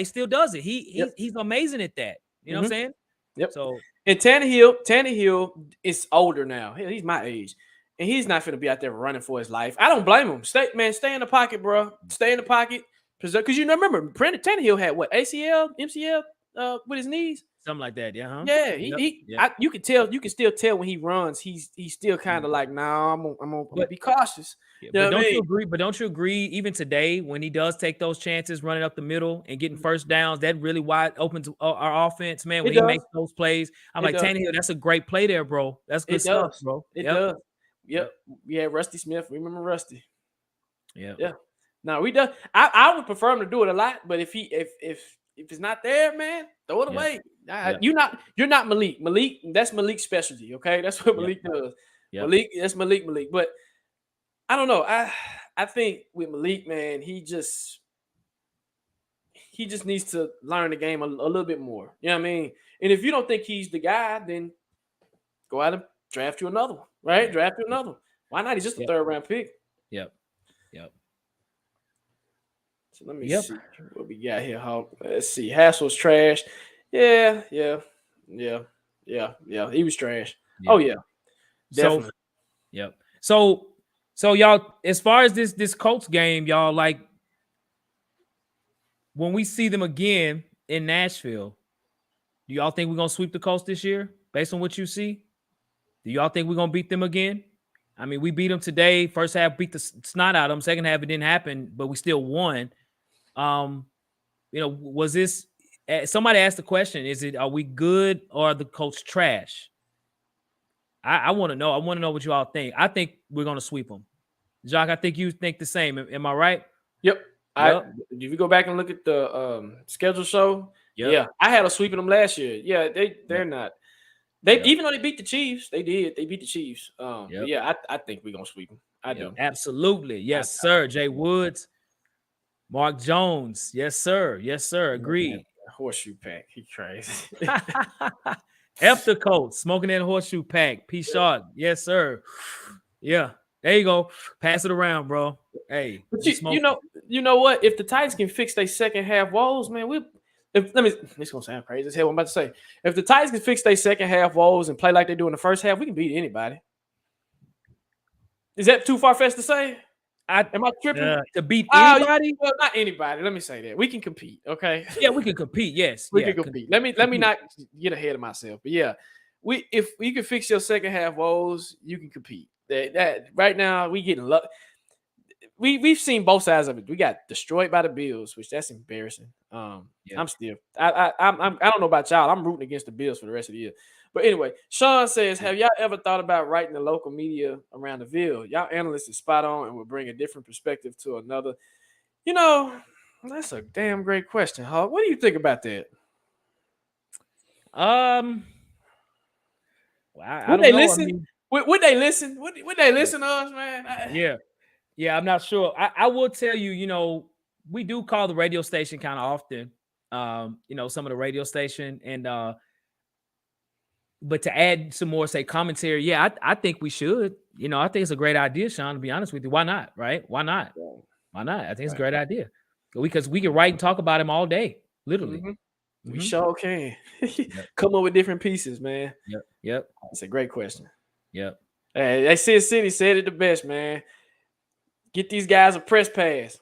still does it. He's amazing at that. You know what I'm saying? Yep. So and Tannehill is older now. He's my age. And he's not going to be out there running for his life. I don't blame him. Stay in the pocket, bro. Stay in the pocket. Because remember, Tannehill had what? ACL, MCL with his knees? Something like that, yeah. Yeah, you can tell. You can still tell when he runs. He's still kind of like, nah, I'm gonna be cautious. But don't you agree? But don't you agree? Even today, when he does take those chances, running up the middle and getting first downs, that really wide opens our offense, man. When he makes those plays, I'm like, Tannehill, that's a great play there, bro. That's good stuff, bro. It does. Yep. We had Rusty Smith. Remember Rusty? Yeah. No, we do. I would prefer him to do it a lot, but if it's not there, man, throw it away. You're not Malik. Malik, that's Malik's specialty. Okay, that's what Malik does. Malik, that's Malik. But I don't know. I think with Malik, man, he just needs to learn the game a little bit more. You know what I mean? And if you don't think he's the guy, then go out and draft you another one. Right? Draft you another one. Why not? He's just a third round pick. Yep. So let me see what we got here. Let's see. Hassel's trash. Yeah. He was trash. Oh yeah. Definitely. So y'all, as far as this Colts game, y'all, like when we see them again in Nashville, do y'all think we're gonna sweep the Colts this year based on what you see? Do y'all think we're gonna beat them again? I mean, we beat them today. First half beat the snot out of them. Second half it didn't happen, but we still won. Was this? Somebody asked the question: are we good or are the Colts trash? I want to know. I want to know what you all think. I think we're gonna sweep them. Jacques, I think you think the same. Am I right? Yep. If you go back and look at the schedule show, I had a sweeping them last year. Yeah, they're not. Even though they beat the Chiefs, they beat the Chiefs. I think we're gonna sweep them. I do. Absolutely. Yes, sir. Jay Woods, Mark Jones. Yes, sir. Agreed. Horseshoe pack. He crazy. F the Colts, smoking that horseshoe pack. P Shot. Yes, sir. Yeah. There you go. Pass it around, bro. Hey. But you know what? If the Titans can fix their second half woes, man, it's gonna sound crazy as hell. What I'm about to say. If the Titans can fix their second half woes and play like they do in the first half, we can beat anybody. Is that too far-fetched to say? Am I tripping? To beat anybody? Well, not anybody. Let me say that. We can compete, okay? Yeah, we can compete, yes. We can compete. Let me not get ahead of myself. But yeah, if you can fix your second half woes, you can compete. That right now we getting luck. We've seen both sides of it. We got destroyed by the Bills, which that's embarrassing. I'm still I don't know about y'all. I'm rooting against the Bills for the rest of the year. But anyway, Sean says, have y'all ever thought about writing the local media around the Ville? Y'all analysts is spot on and will bring a different perspective to another. You know, that's a damn great question, Hawk. What do you think about that? Well, I Would don't they know. listen? I mean, Would they listen? Would they listen to us, man? yeah, I'm not sure. I will tell you, you know, we do call the radio station kind of often. You know, some of the radio station and but to add some more, say, commentary, yeah, I think we should. You know, I think it's a great idea, Sean, to be honest with you. Why not? Right? Why not? Why not? I think it's a great idea. Because we can write and talk about him all day, literally. We sure can. Come up with different pieces, man. Yep. That's a great question. Yep. Hey, they said City said it the best, man. Get these guys a press pass.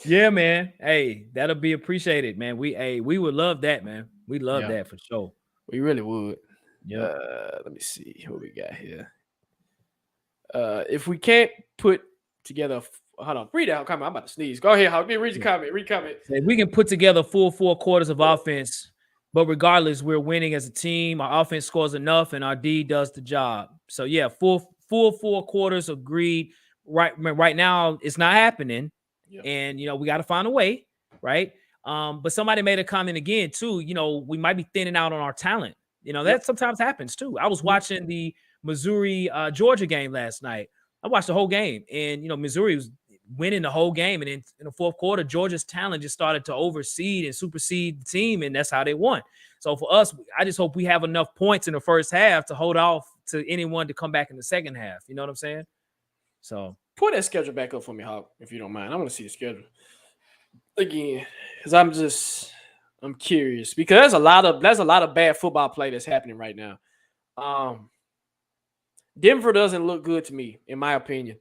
Yeah, man. Hey, that'll be appreciated, man. We would love that, man. We love that for sure. We really would. Yeah. Let me see what we got here. If we can't put together, hold on, read out. Comment. I'm about to sneeze. Go ahead, Hawk. Read your comment. Read comment. If we can put together full 4 quarters of offense, but regardless, we're winning as a team. Our offense scores enough, and our D does the job. So yeah, full 4 quarters. Agreed. Right now, it's not happening, and you know we got to find a way, right? But somebody made a comment again too. You know, we might be thinning out on our talent. You know, that sometimes happens too. I was watching the Missouri Georgia game last night. I watched the whole game, and you know, Missouri was winning the whole game, and in the fourth quarter, Georgia's talent just started to overseed and supersede the team, and that's how they won. So for us, I just hope we have enough points in the first half to hold off to anyone to come back in the second half. You know what I'm saying? So pull that schedule back up for me, Hawk, if you don't mind. I want to see the schedule again because I'm curious because there's a lot of bad football play that's happening right now. Denver doesn't look good to me, in my opinion.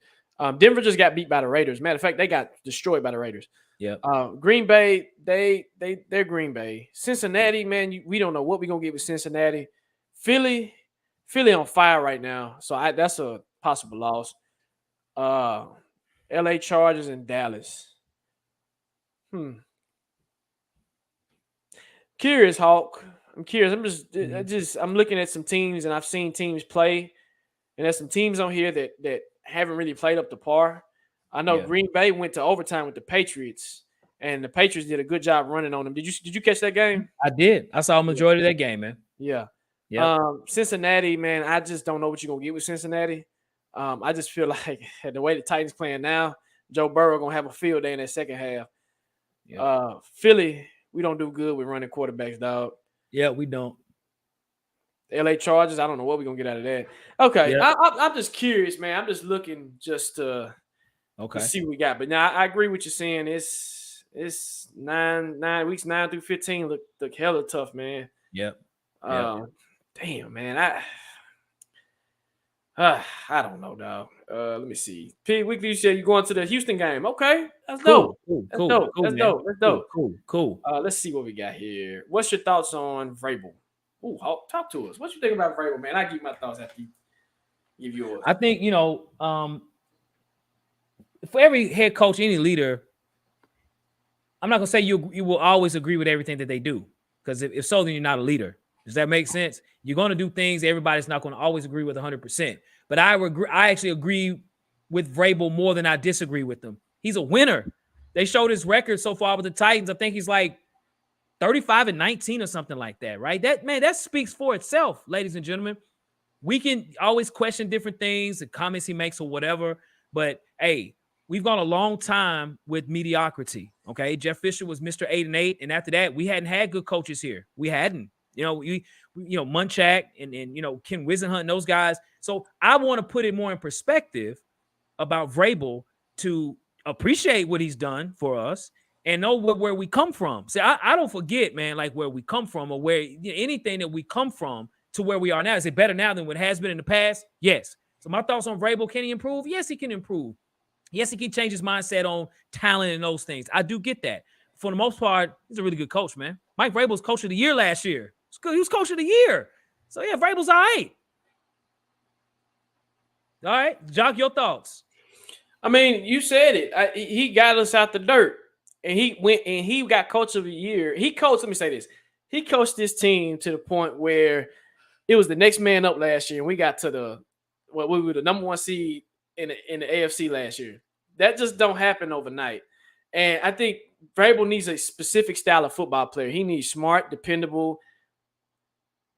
Denver just got beat by the Raiders. Matter of fact, they got destroyed by the Raiders. Yeah. Green Bay, they're Green Bay. Cincinnati, man, we don't know what we're gonna get with Cincinnati. Philly on fire right now, so that's a possible loss. LA Chargers and Dallas. Curious, Hawk. I'm curious. I'm looking at some teams, and I've seen teams play, and there's some teams on here that haven't really played up to par. I know Green Bay went to overtime with the Patriots, and the Patriots did a good job running on them. Did you catch that game? I did. I saw a majority of that game, man. Yeah. Yeah. Cincinnati, man, I just don't know what you're gonna get with Cincinnati. I just feel like the way the Titans playing now, Joe Burrow gonna have a field day in that second half. Yeah. Philly, we don't do good with running quarterbacks, dog. Yeah, we don't. LA Chargers, I don't know what we're gonna get out of that. Okay, yeah. I'm just curious, man. I'm just looking to see what we got. But now I agree with you saying it's 9 weeks 9 through 15 look hella tough, man. Yep. Damn, man. I don't know, dog. Let me see. P Weekly, you said you're going to the Houston game. Okay, that's dope. That's dope. Cool. Let's see what we got here. What's your thoughts on Vrabel? Ooh, talk to us. What you think about Vrabel, man? I give my thoughts after you give yours. I think, you know, for every head coach, any leader, I'm not gonna say you will always agree with everything that they do, because if so, then you're not a leader. Does that make sense? You're going to do things everybody's not going to always agree with 100%. But I actually agree with Vrabel more than I disagree with them. He's a winner. They showed his record so far with the Titans. I think he's like 35-19 or something like that, right? That speaks for itself, ladies and gentlemen. We can always question different things, the comments he makes or whatever. But, hey, we've gone a long time with mediocrity, okay? Jeff Fisher was Mr. 8-8, and after that, we hadn't had good coaches here. We hadn't. You know, Munchak and you know, Ken Wisenhunt and those guys. So I want to put it more in perspective about Vrabel to appreciate what he's done for us and know where we come from. See, I don't forget, man, like where we come from or where anything that we come from to where we are now. Is it better now than what has been in the past? Yes. So my thoughts on Vrabel, can he improve? Yes, he can improve. Yes, he can change his mindset on talent and those things. I do get that. For the most part, he's a really good coach, man. Mike Vrabel's coach of the year last year. It's good. He was coach of the year. So, yeah, Vrabel's all right. All right. Jock, your thoughts. I mean, you said it. He got us out the dirt. And he went and he got coach of the year. Let me say this. he coached this team to the point where it was the next man up last year, and we got to we were the number 1 seed in the AFC last year. That just don't happen overnight. And I think Vrabel needs a specific style of football player. He needs smart, dependable,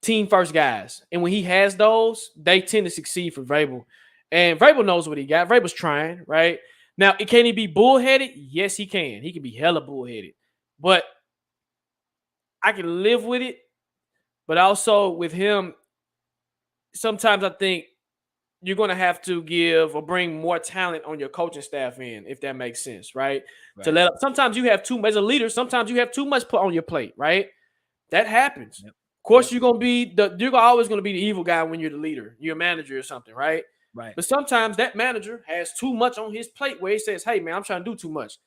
team-first guys. And when he has those, they tend to succeed for Vrabel. And Vrabel knows what he got. Vrabel's trying, right? Now, can he be bullheaded? Yes, he can. He can be hella bullheaded. But I can live with it. But also with him, sometimes I think you're going to have to give or bring more talent on your coaching staff in, if that makes sense, right? Sometimes you have too much as a leader. Sometimes you have too much put on your plate, right? That happens. Yep. Of course, you're always going to be the evil guy when you're the leader, you're a manager or something, right? Right. But sometimes that manager has too much on his plate where he says, "Hey, man, I'm trying to do too much."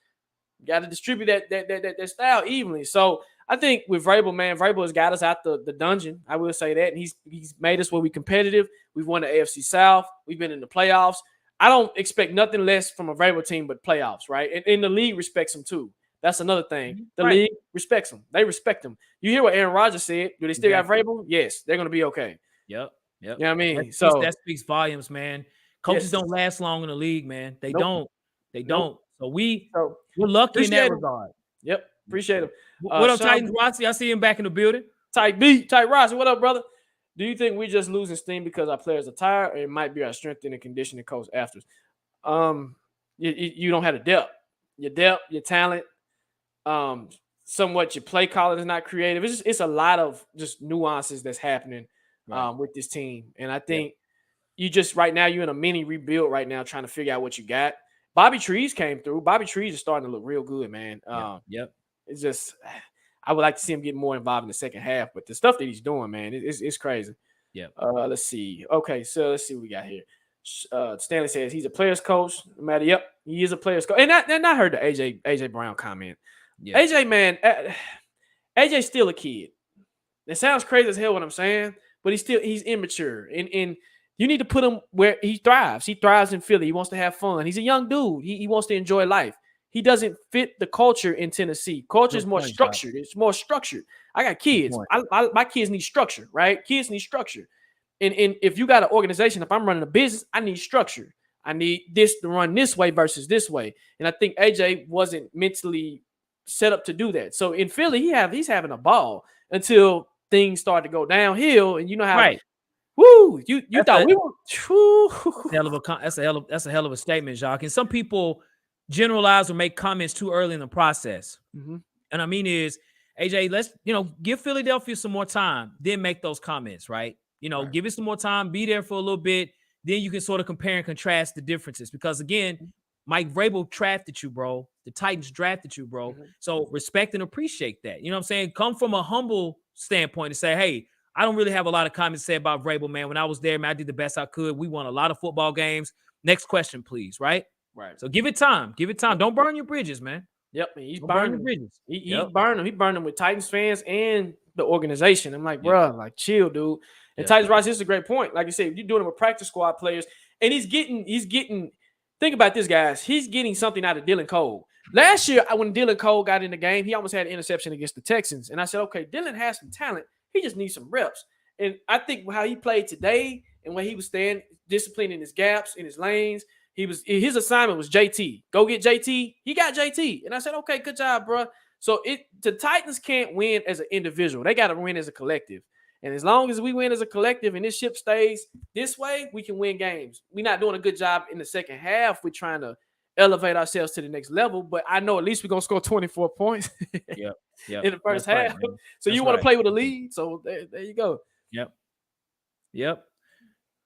You got to distribute that style evenly. So I think with Vrabel, man, Vrabel has got us out the dungeon. I will say that. And he's made us where we're competitive. We've won the AFC South. We've been in the playoffs. I don't expect nothing less from a Vrabel team but playoffs, right? And the league respects him too. That's another thing. The league respects him. They respect him. You hear what Aaron Rodgers said? Do they still got Vrabel? Yes, they're going to be okay. Yep. You know what I mean? That speaks volumes, man. Coaches don't last long in the league, man. They don't. They don't. So we're lucky in that regard. Yep. Appreciate him. What up, Titans Rossi? I see him back in the building. Tight Rossi. What up, brother? Do you think we're just losing steam because our players are tired, or it might be our strength and conditioning coach after? You don't have the depth. Your talent, somewhat your play calling is not creative. It's a lot of just nuances that's happening with this team. And I think you just right now you're in a mini rebuild right now trying to figure out what you got. Bobby Trees came through. Bobby Trees is starting to look real good, man. It's just I would like to see him get more involved in the second half, but the stuff that he's doing, man, it's crazy. Yeah. Let's see. Okay, so let's see what we got here. Stanley says he's a player's coach. No matter, yep, he is a player's coach. And I heard the AJ Brown comment. Yeah. AJ, man, AJ's still a kid. It sounds crazy as hell what I'm saying, but he's immature. And you need to put him where he thrives. He thrives in Philly. He wants to have fun. He's a young dude. He wants to enjoy life. He doesn't fit the culture in Tennessee. Culture is more structured. It's more structured. I got kids. My kids need structure, right? Kids need structure. And if you got an organization, if I'm running a business, I need structure. I need this to run this way versus this way. And I think AJ wasn't mentally set up to do that. So in Philly, he's having a ball until things start to go downhill. And you know how woo, you thought we were that's a hell of a statement, Jacques. And some people generalize or make comments too early in the process. Mm-hmm. And I mean is, AJ, let's give Philadelphia some more time, then make those comments, right? Give it some more time, be there for a little bit, then you can sort of compare and contrast the differences. Because again, Mike Vrabel drafted you, bro. The Titans drafted you, bro. Mm-hmm. So respect and appreciate that. You know what I'm saying? Come from a humble standpoint and say, hey, I don't really have a lot of comments to say about Vrabel, man. When I was there, man, I did the best I could. We won a lot of football games. Next question, please, right? Right. So give it time. Give it time. Don't burn your bridges, man. Yep. He's burning bridges. He burned them. He burned them with Titans fans and the organization. I'm like, bro, like chill, dude. And Titans Ross, this is a great point. Like you said, you're doing it with practice squad players, and he's getting. Think about this, guys. He's getting something out of Dylan Cole. Last year, when Dylan Cole got in the game, he almost had an interception against the Texans, and I said, okay, Dylan has some talent. He just needs some reps. And I think how he played today and when he was staying disciplined in his gaps, in his lanes, his assignment was JT. Go get JT. He got JT. And I said, okay, good job, bro. So the Titans can't win as an individual. They got to win as a collective. And as long as we win as a collective and this ship stays this way, we can win games. We're not doing a good job in the second half. We're trying to elevate ourselves to the next level. But I know at least we're going to score 24 points in the first half. Right, so you want to play with a lead. So there you go. Yep.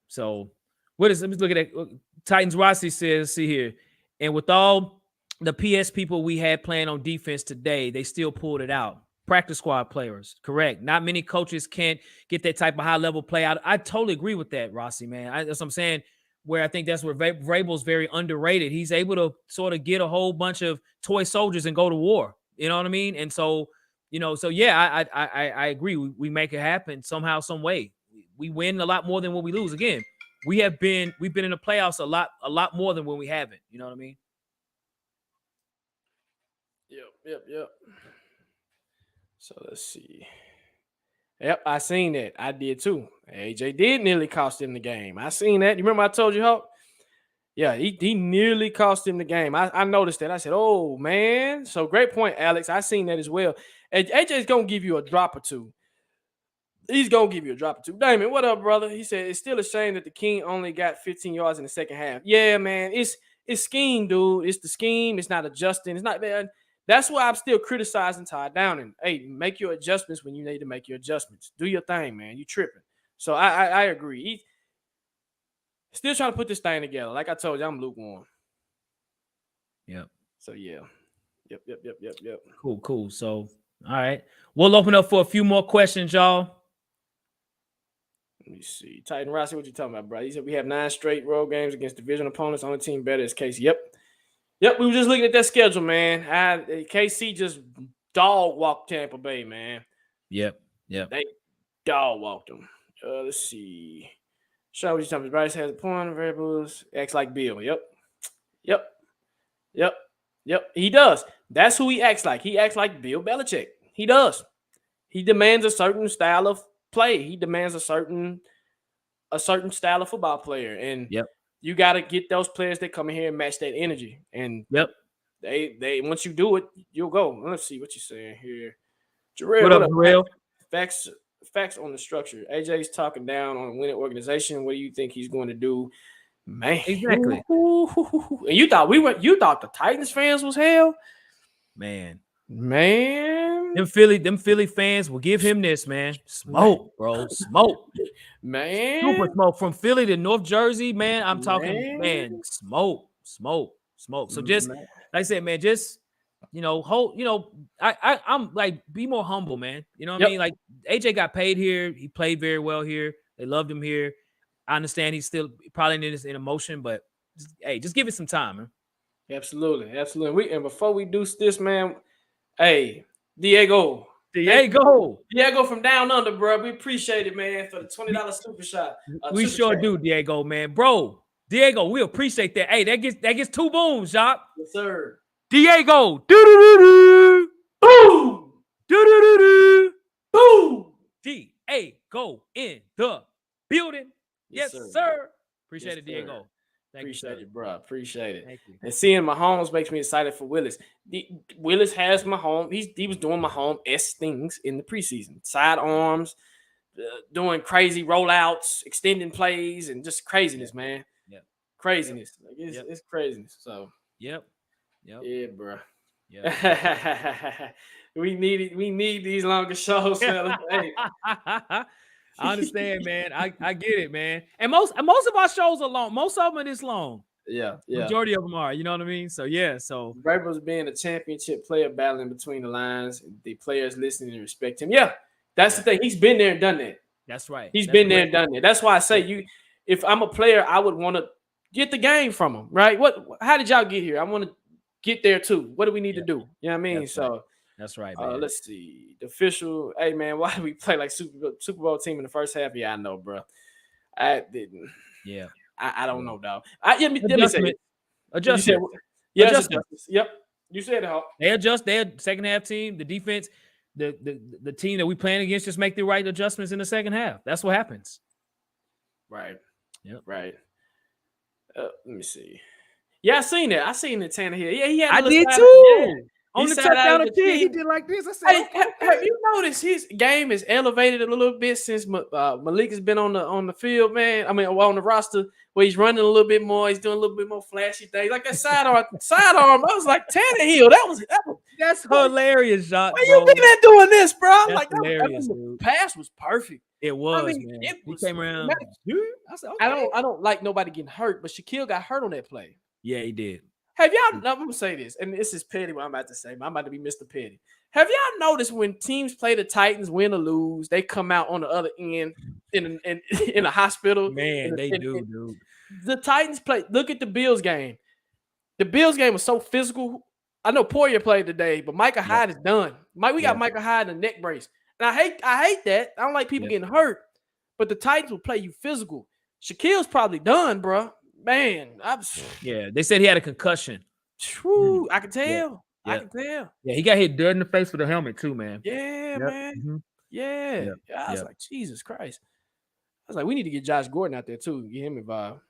So let me look at that. Titans Rossi says, see here. And with all the PS people we had playing on defense today, they still pulled it out. Practice squad players, correct. Not many coaches can't get that type of high-level play out. I totally agree with that, Rossi, man. That's what I'm saying, where I think that's where Vrabel's very underrated. He's able to sort of get a whole bunch of toy soldiers and go to war. You know what I mean? And so, I agree. We make it happen somehow, some way. We win a lot more than when we lose. Again, we've been in the playoffs a lot more than when we haven't. You know what I mean? Yep. So let's see. Yep, I seen that. I did too. AJ did nearly cost him the game. I seen that. You remember I told you, Hulk? Yeah, he nearly cost him the game. I noticed that. I said, oh, man. So great point, Alex. I seen that as well. And AJ's going to give you a drop or two. He's going to give you a drop or two. Damon, what up, brother? He said, it's still a shame that the King only got 15 yards in the second half. Yeah, man. It's scheme, dude. It's the scheme. It's not adjusting. It's not, man. That's why I'm still criticizing Ty Downing. Hey, make your adjustments when you need to make your adjustments. Do your thing, man. You tripping. So I agree. He's still trying to put this thing together. Like I told you, I'm lukewarm. Yep. So, yeah. Yep. Cool. So, all right. We'll open up for a few more questions, y'all. Let me see. Titan Rossi, what you talking about, bro? He said we have 9 straight road games against division opponents. Only team better is KC. Yep. We were just looking at that schedule, man. KC just dog walked Tampa Bay, man. Yep. They dog walked them. Let's see. Show what you talking about. Bryce has a point. Variables. Acts like Bill. Yep. He does. That's who he acts like. He acts like Bill Belichick. He does. He demands a certain style of play. He demands a certain style of football player. And you got to get those players that come in here and match that energy. And they once you do it, you'll go. Let's see what you're saying here. Jarrell, what up, Jarrell? Facts on the structure. AJ's talking down on a winning organization. What do you think he's going to do? Man, exactly. And you thought the Titans fans was hell? Man. Them Philly fans will give him this, man. Smoke, bro. Smoke. Man. Super smoke from Philly to North Jersey, man. I'm talking, man, smoke. So just like I said, man, just I'm like, be more humble, man. You know what I mean? Like AJ got paid here. He played very well here. They loved him here. I understand he's still probably in emotion, but just give it some time, man. Absolutely. And before we do this, man, hey, Diego from down under, bro. We appreciate it, man, for the $20 super shot. We sure do, Diego, man, bro. Diego, we appreciate that. Hey, that gets 2 booms, Jock. Yes, sir. Diego, do boom, boom. Diego in the building. Yes, sir. Appreciate it, Diego. Appreciate it, bro. Appreciate it. Thank you. And seeing Mahomes makes me excited for Willis. Willis has Mahomes. He was doing Mahomes-esque things in the preseason. Sidearms, doing crazy rollouts, extending plays, and just craziness, man. Yeah. Craziness. Like it's craziness. So. Yep. Yeah, bro. Yeah. We need these longer shows, fellas. Hey. I understand, man. I get it, man. And most of our shows are long. Most of them are this long. Yeah. Majority of them are. You know what I mean? So yeah. So Vrabel's being a championship player, battling between the lines. The players listening and respect him. Yeah, that's the thing. He's been there and done that. That's right. He's been there and done that. That's why I say if I'm a player, I would want to get the game from him. Right? How did y'all get here? I want to get there too. What do we need to do? You know what I mean? That's right, man. Let's see. The official. Hey, man, why did we play like Super Bowl team in the first half? Yeah, I know, bro. I didn't. Yeah. I don't know, dog. Let me say it. Adjustment. Adjustments. Yep. You said it, Hawk. They adjust. Their second half team, the defense, the team that we playing against, just make the right adjustments in the second half. That's what happens. Right. Yep. Right. Let me see. Yeah, I seen it. Tannehill. Yeah, he had. I did too. Yeah. On the touchdown of kid, he did like this. I said, have you noticed his game is elevated a little bit since Malik has been on the field, man? I mean, on the roster, where he's running a little bit more, he's doing a little bit more flashy things, like that sidearm. I was like, Tannehill, that's hilarious, Jacques. Where you been at doing this, bro? I'm that's like, hilarious, the pass was perfect. It was, man. He came around. I said, okay. I don't like nobody getting hurt, but Shaquille got hurt on that play. Yeah, he did. Have y'all? I'm gonna say this, and this is petty. What I'm about to say, I'm about to be Mr. Petty. Have y'all noticed when teams play the Titans, win or lose, they come out on the other end in a hospital? Man, they do, dude. The Titans play. Look at the Bills game. The Bills game was so physical. I know Poirier played today, but Micah Hyde is done. We got Micah Hyde in a neck brace, and I hate that. I don't like people getting hurt, but the Titans will play you physical. Shaquille's probably done, bro. Man, they said he had a concussion. I can tell. Yeah. I can tell. Yeah, he got hit dead in the face with a helmet too, man. Yeah, man. Mm-hmm. Yeah. I was like, Jesus Christ. I was like, we need to get Josh Gordon out there too, get him involved.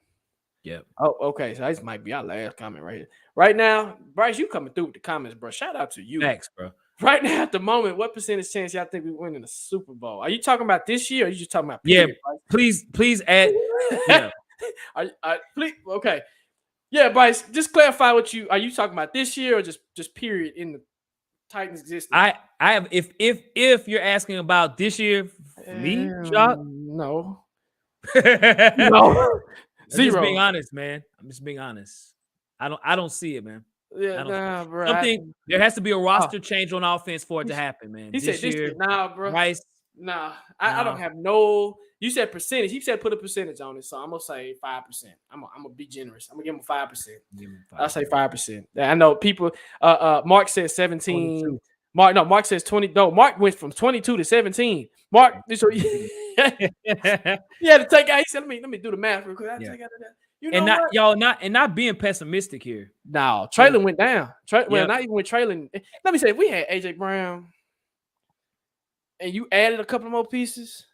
Yeah. Oh, okay. So this might be our last comment right here. Right now, Bryce, you coming through with the comments, bro. Shout out to you. Thanks, bro. Right now, at the moment, what percentage chance y'all think we win in the Super Bowl? Are you talking about this year or are you just talking about period, please add. Yeah. Please, okay. Yeah, Bryce, just clarify are you talking about this year or just period in the Titans existence? I have if you're asking about this year for me, Chuck? No. No. Zero. I'm just being honest, man. I'm just being honest. I don't see it, man. Yeah, bro. There has to be a roster change on offense for it to happen, man. He said this year, nah, bro. Bryce, I don't have no. You said percentage. He said put a percentage on it, so I'm gonna say 5%. I'm gonna be generous. I'm gonna give him 5%. I'll say 5%. I know people. Mark says 17. 22. Mark says 20. No, Mark went from 22 to 17. Mark, so he had to take out. He said, "Let me do the math real quick." I take out that. You know not being pessimistic here. No, Traylon went down. Well, not even with Traylon. Let me say, if we had AJ Brown and you added a couple more pieces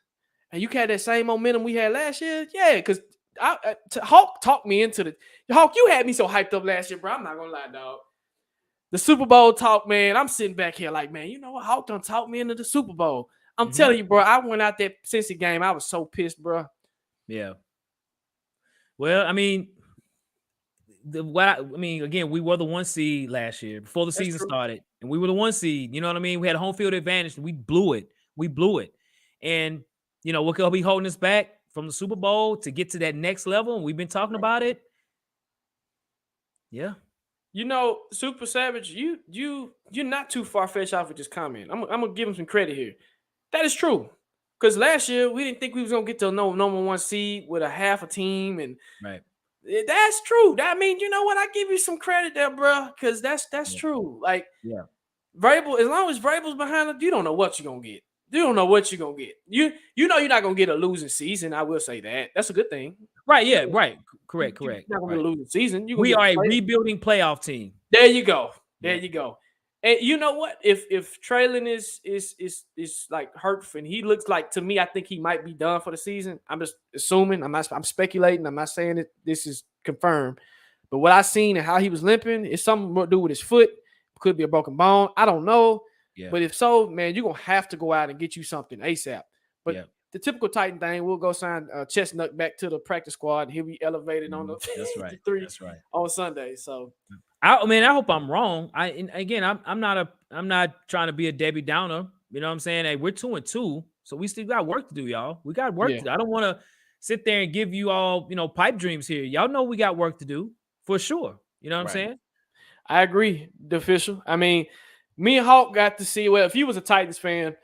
and you had that same momentum we had last year, yeah, because Hawk talked me into the Hawk. You had me so hyped up last year, bro. I'm not gonna lie, dog. The Super Bowl talk, man. I'm sitting back here like, man, you know what? Hawk done talked me into the Super Bowl. I'm telling you, bro. I went out that Cincy game. I was so pissed, bro. Yeah. Well, I mean, again, we were the 1 seed last year before the season started, and we were the 1 seed. You know what I mean? We had a home field advantage. We blew it. And you know what could be holding us back from the Super Bowl to get to that next level? And we've been talking about it. Yeah. You know, Super Savage, you're not too far-fetched off with this comment. I'm gonna give him some credit here. That is true. Because last year we didn't think we was gonna get to a number 1 seed with a half a team, and that's true. That means, you know what? I give you some credit there, bro. Because that's true. Like, Vrabel, as long as Vrabel's behind it, you don't know what you're gonna get. You don't know what you're gonna get. You know you're not gonna get a losing season. I will say that. That's a good thing. Right? Yeah. Right. Correct. You're not gonna get a losing season. We are a rebuilding playoff team. There you go. You go. And you know what? If Traylon is like hurt and he looks like, to me, I think he might be done for the season. I'm just assuming. I'm speculating. I'm not saying that this is confirmed. But what I seen and how he was limping is something to do with his foot. Could be a broken bone. I don't know. Yeah. But if so, man, you're gonna have to go out and get you something ASAP. But the typical Titan thing, we'll go sign Chestnut back to the practice squad. He'll be elevated on the three on Sunday. So. I hope I'm wrong. I'm not trying to be a Debbie Downer. You know what I'm saying? Hey, we're 2-2, so we still got work to do, y'all. We got work to do. I don't want to sit there and give you all, pipe dreams here. Y'all know we got work to do for sure. You know what I'm saying? I agree, the official. I mean, me and Hawk got to see, well, if you was a Titans fan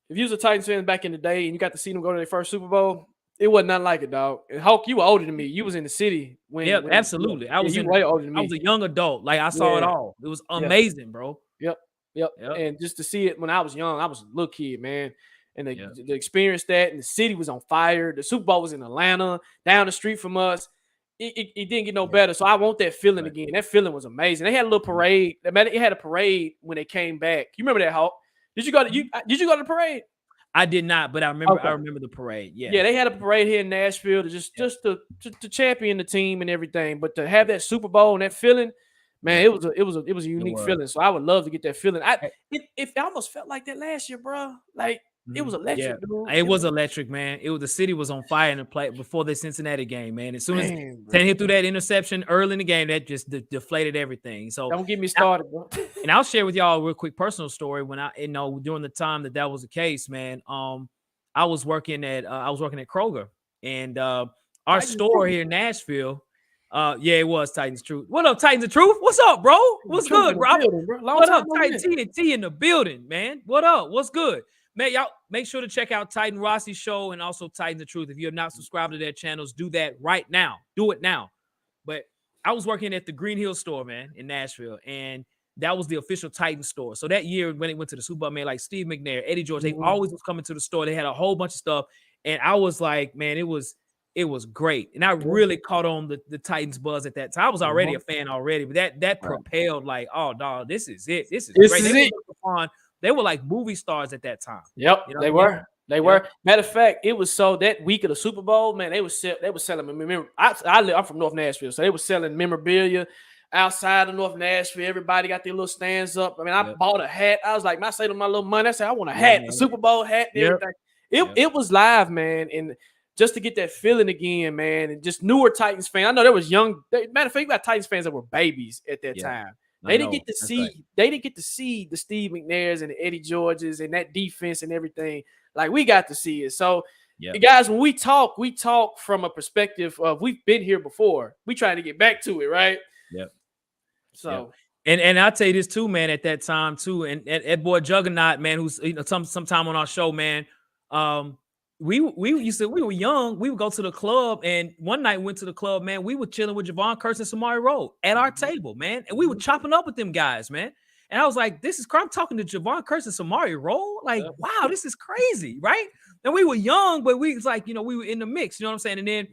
back in the day and you got to see them go to their first Super Bowl, it wasn't nothing like it, dog. And Hawk, you were older than me. You was in the city when. Yeah, absolutely. I was way older than me. I was a young adult. Like, I saw it all. It was amazing, bro. Yep. And just to see it when I was young, I was a little kid, man. And to experience that, and the city was on fire. The Super Bowl was in Atlanta, down the street from us. It didn't get no better. So I want that feeling again. That feeling was amazing. They had a little parade. It had a parade when they came back. You remember that, Hawk? Did you go to the parade? I did not, but I remember the parade. Yeah, they had a parade here in Nashville to just to champion the team and everything. But to have that Super Bowl and that feeling, man, it was a unique feeling. So I would love to get that feeling. It almost felt like that last year, bro. Like it was electric, dude. It was electric, man. The city was on fire in the play before the Cincinnati game, man. As soon as Tannehill threw that interception early in the game, that just deflated everything. So don't get me started, bro. And I'll share with y'all a real quick personal story. When during the time that was the case, man, I was working at Kroger, and our store here in Nashville. It was Titans Truth. What up, Titans of Truth? What's up, bro? What's good, bro? What up, Titans TNT in the building, man? What up? What's good? Man, y'all make sure to check out Titan Rossi's show and also Titans of Truth. If you have not subscribed to their channels, do that right now. Do it now. But I was working at the Green Hill store, man, in Nashville, and that was the official Titan store. So that year when it went to the Super Bowl, man, like Steve McNair, Eddie George, they always was coming to the store. They had a whole bunch of stuff, and I was like, man, it was great. And I really caught on the Titans buzz at that time. I was already a fan already, but that propelled like, oh, dog, this is it. This is great. They they were like movie stars at that time. Yep, You know they what I were. mean? They were. Matter of fact, it was so that week of the Super Bowl, man, they were selling. Remember, I'm from North Nashville, so they were selling memorabilia outside of North Nashville. Everybody got their little stands up. I mean, I bought a hat. I was like, I saved my little money. I said, I want a hat, the Super Bowl hat, and everything. It was live, man, and just to get that feeling again, man, and just newer Titans fans. I know there was young. Matter of fact, you got Titans fans that were babies at that time. They didn't get to see. Right. They didn't get to see the Steve McNairs and the Eddie Georges and that defense and everything. Like we got to see it. So, guys, when we talk from a perspective of we've been here before. We trying to get back to it, right? Yep. So, and I'll tell you this too, man. At that time too, and that boy Juggernaut, man, who's sometime on our show, man. We were young. We would go to the club, and one night we went to the club, man. We were chilling with Javon Curse and Samari Rowe at our table, man, and we were chopping up with them guys, man. And I was like, "This is crazy." I'm talking to Javon Curse and Samari Rowe. Like, wow, this is crazy, right? And we were young, but we was like, we were in the mix. You know what I'm saying? And then,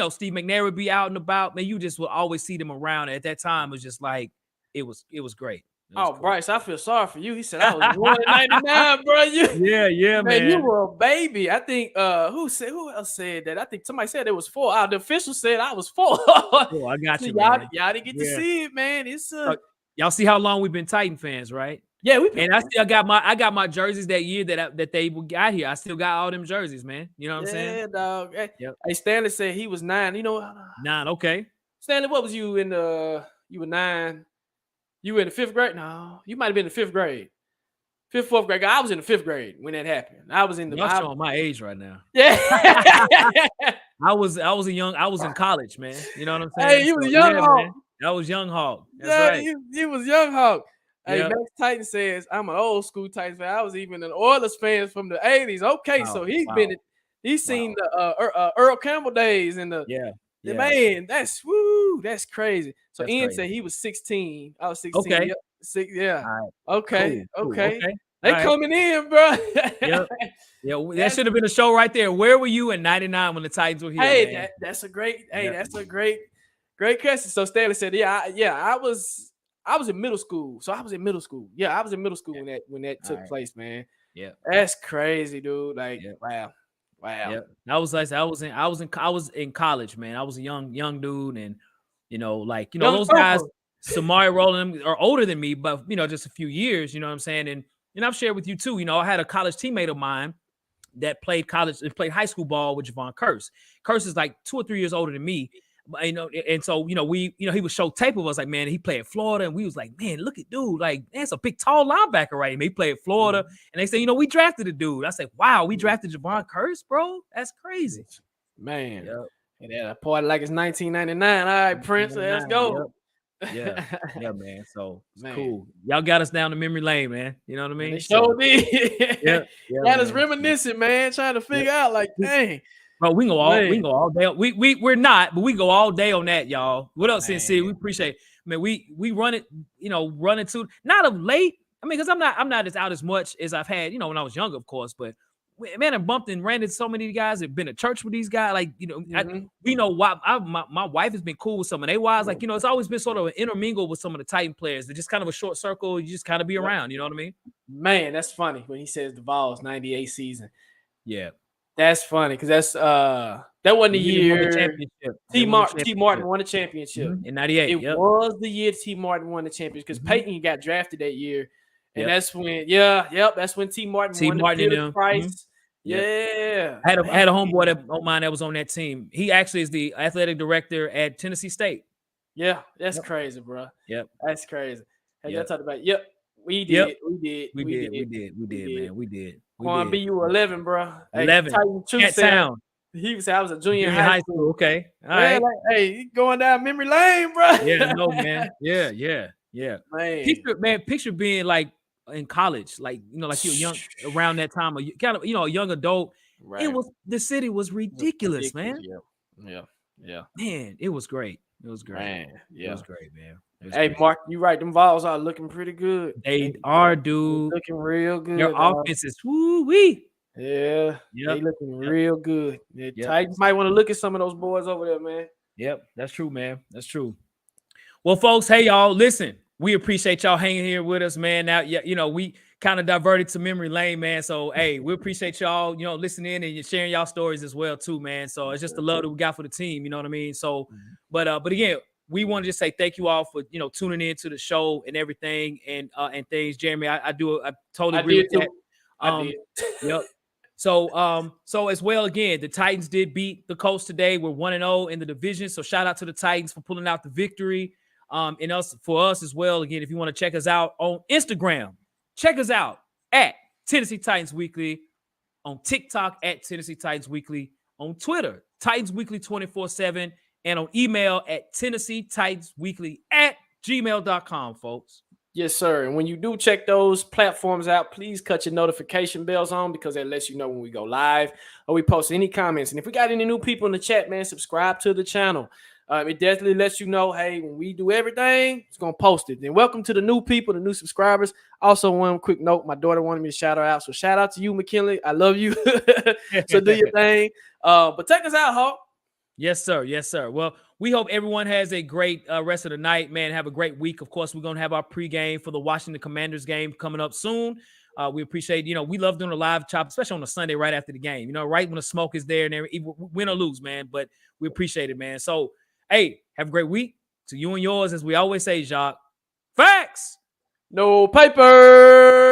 Steve McNair would be out and about. Man, you just would always see them around. At that time, it was just like it was great. Cool. Bryce, I feel sorry for you. He said I was 199, bro. Yeah, man. You were a baby. I think who else said that? I think somebody said it was 4. The official said I was 4. Oh, I got you, man. Y'all didn't get to see it, man. It's y'all see how long we've been Titan fans, right? Yeah, and I still got my jerseys that year that they got here. I still got all them jerseys, man. You know what I'm saying? Yeah, dog. Hey, Stanley said he was 9. 9. Okay. Stanley, what was you in you were 9. You were in the 5th grade? No, you might have been in the 5th grade. 5th, 4th grade. I was in the 5th grade when that happened. I was in the. Y'all showing my age right now. Yeah. I was in college, man. You know what I'm saying? Hey, you was a young hawk. Man. I was young hawk. That's right. You was young hawk. Hey, Max Titan says I'm an old school Titans fan. I was even an Oilers fan from the 80s. Okay, so he's seen the Earl Campbell days and the man. That's crazy. So Ian said he was 16. I was 16. Okay. Yep. Yeah. Right. Okay. Cool. Okay. Okay. They coming in, bro. Yeah. That should have been a show right there. Where were you in '99 when the Titans were here? Hey, that's a great. Hey, that's a great question. So Stanley said, I was in middle school. So I was in middle school. Yeah, I was in middle school when that took place, man. Yeah. That's crazy, dude. Like, wow. Yeah. I was in college, man. I was a young dude, and those guys, Samari Rowland are older than me, but just a few years, you know what I'm saying? And I've shared with you too, I had a college teammate of mine that played high school ball with Javon Curse. Curse is like 2 or 3 years older than me. And so we he would show tape of us like, man, he played at Florida, and we was like, man, look at dude, like that's a big tall linebacker, right? He played at Florida, and they say, we drafted a dude. I said, wow, we drafted Javon Curse, bro. That's crazy, man. Yep. And I party like it's 1999. All right, Prince, let's go. Yep. Yeah, man. So it's cool. Y'all got us down the memory lane, man. You know what I mean? They sure did. Got us reminiscing, man, trying to figure out like, dang. Bro, we can go all day. We're not, but we go all day on that, y'all. What else, Sincere? We appreciate it. Man, we run it, run into not of late. I mean, because I'm not as out as much as I've had, when I was younger, of course. But man, I bumped and ran into so many guys. I've been to church with these guys. Like, we know why my wife has been cool with some of their wives. Like, it's always been sort of an intermingle with some of the Titan players. They're just kind of a short circle. You just kind of be around. You know what I mean? Man, that's funny when he says the Vols 98 season. Yeah. That's funny because that's that wasn't the year T. Martin won the championship in '98. It was the year T. Martin won the championship because Peyton got drafted that year, and that's when that's when T. Martin won the price. Yeah, I had a homeboy of mine that was on that team. He actually is the athletic director at Tennessee State. Yeah, that's crazy, bro. Yep, that's crazy. Hey, y'all talked about we did, man. We did. Quan B, you 11, bro. 11. Cat Town. He was. I was a junior in high school. Okay, all right. Like, hey, going down memory lane, bro. Yeah, no, man. Yeah. Man. Picture being like in college, like like you're young around that time, kind of a young adult. Right. The city was ridiculous, man. Yeah. Man, it was great. It was great. Man, it was great, man. Hey, Mark, you right. Them Vols are looking pretty good. They are, dude. Looking real good. Their offense is woo-wee. Yeah. They looking real good. Titans might want to look at some of those boys over there, man. Yep, that's true, man. That's true. Well, folks, hey, y'all, listen. We appreciate y'all hanging here with us, man. Now, we kind of diverted to memory lane, man. So, hey, we appreciate y'all, listening in and sharing y'all stories as well, too, man. So it's just the love that we got for the team. You know what I mean? So, but again, we want to just say thank you all for, tuning in to the show and everything and things. Jeremy, I totally agree with that. I did. Yep. So as well, again, the Titans did beat the Colts today. We're 1-0 in the division. So shout out to the Titans for pulling out the victory. And for us as well. Again, if you want to check us out on Instagram, check us out at Tennessee Titans Weekly, on TikTok at Tennessee Titans Weekly, on Twitter, Titans Weekly 24/7, and on email at Tennessee Titans Weekly at gmail.com, folks. Yes, sir. And when you do check those platforms out, please cut your notification bells on because that lets you know when we go live or we post any comments. And if we got any new people in the chat, man, subscribe to the channel. It definitely lets you know, hey, when we do everything, it's going to post it. And welcome to the new people, the new subscribers. Also, one quick note, my daughter wanted me to shout her out. So shout out to you, McKinley. I love you. So do your thing. But take us out, Hawk. Yes, sir. Yes, sir. Well, we hope everyone has a great rest of the night, man. Have a great week. Of course, we're going to have our pregame for the Washington Commanders game coming up soon. We appreciate, we love doing a live chop, especially on a Sunday right after the game, right when the smoke is there and win or lose, man. But we appreciate it, man. So, hey, have a great week. To you and yours, as we always say, Jacques. Facts. No paper.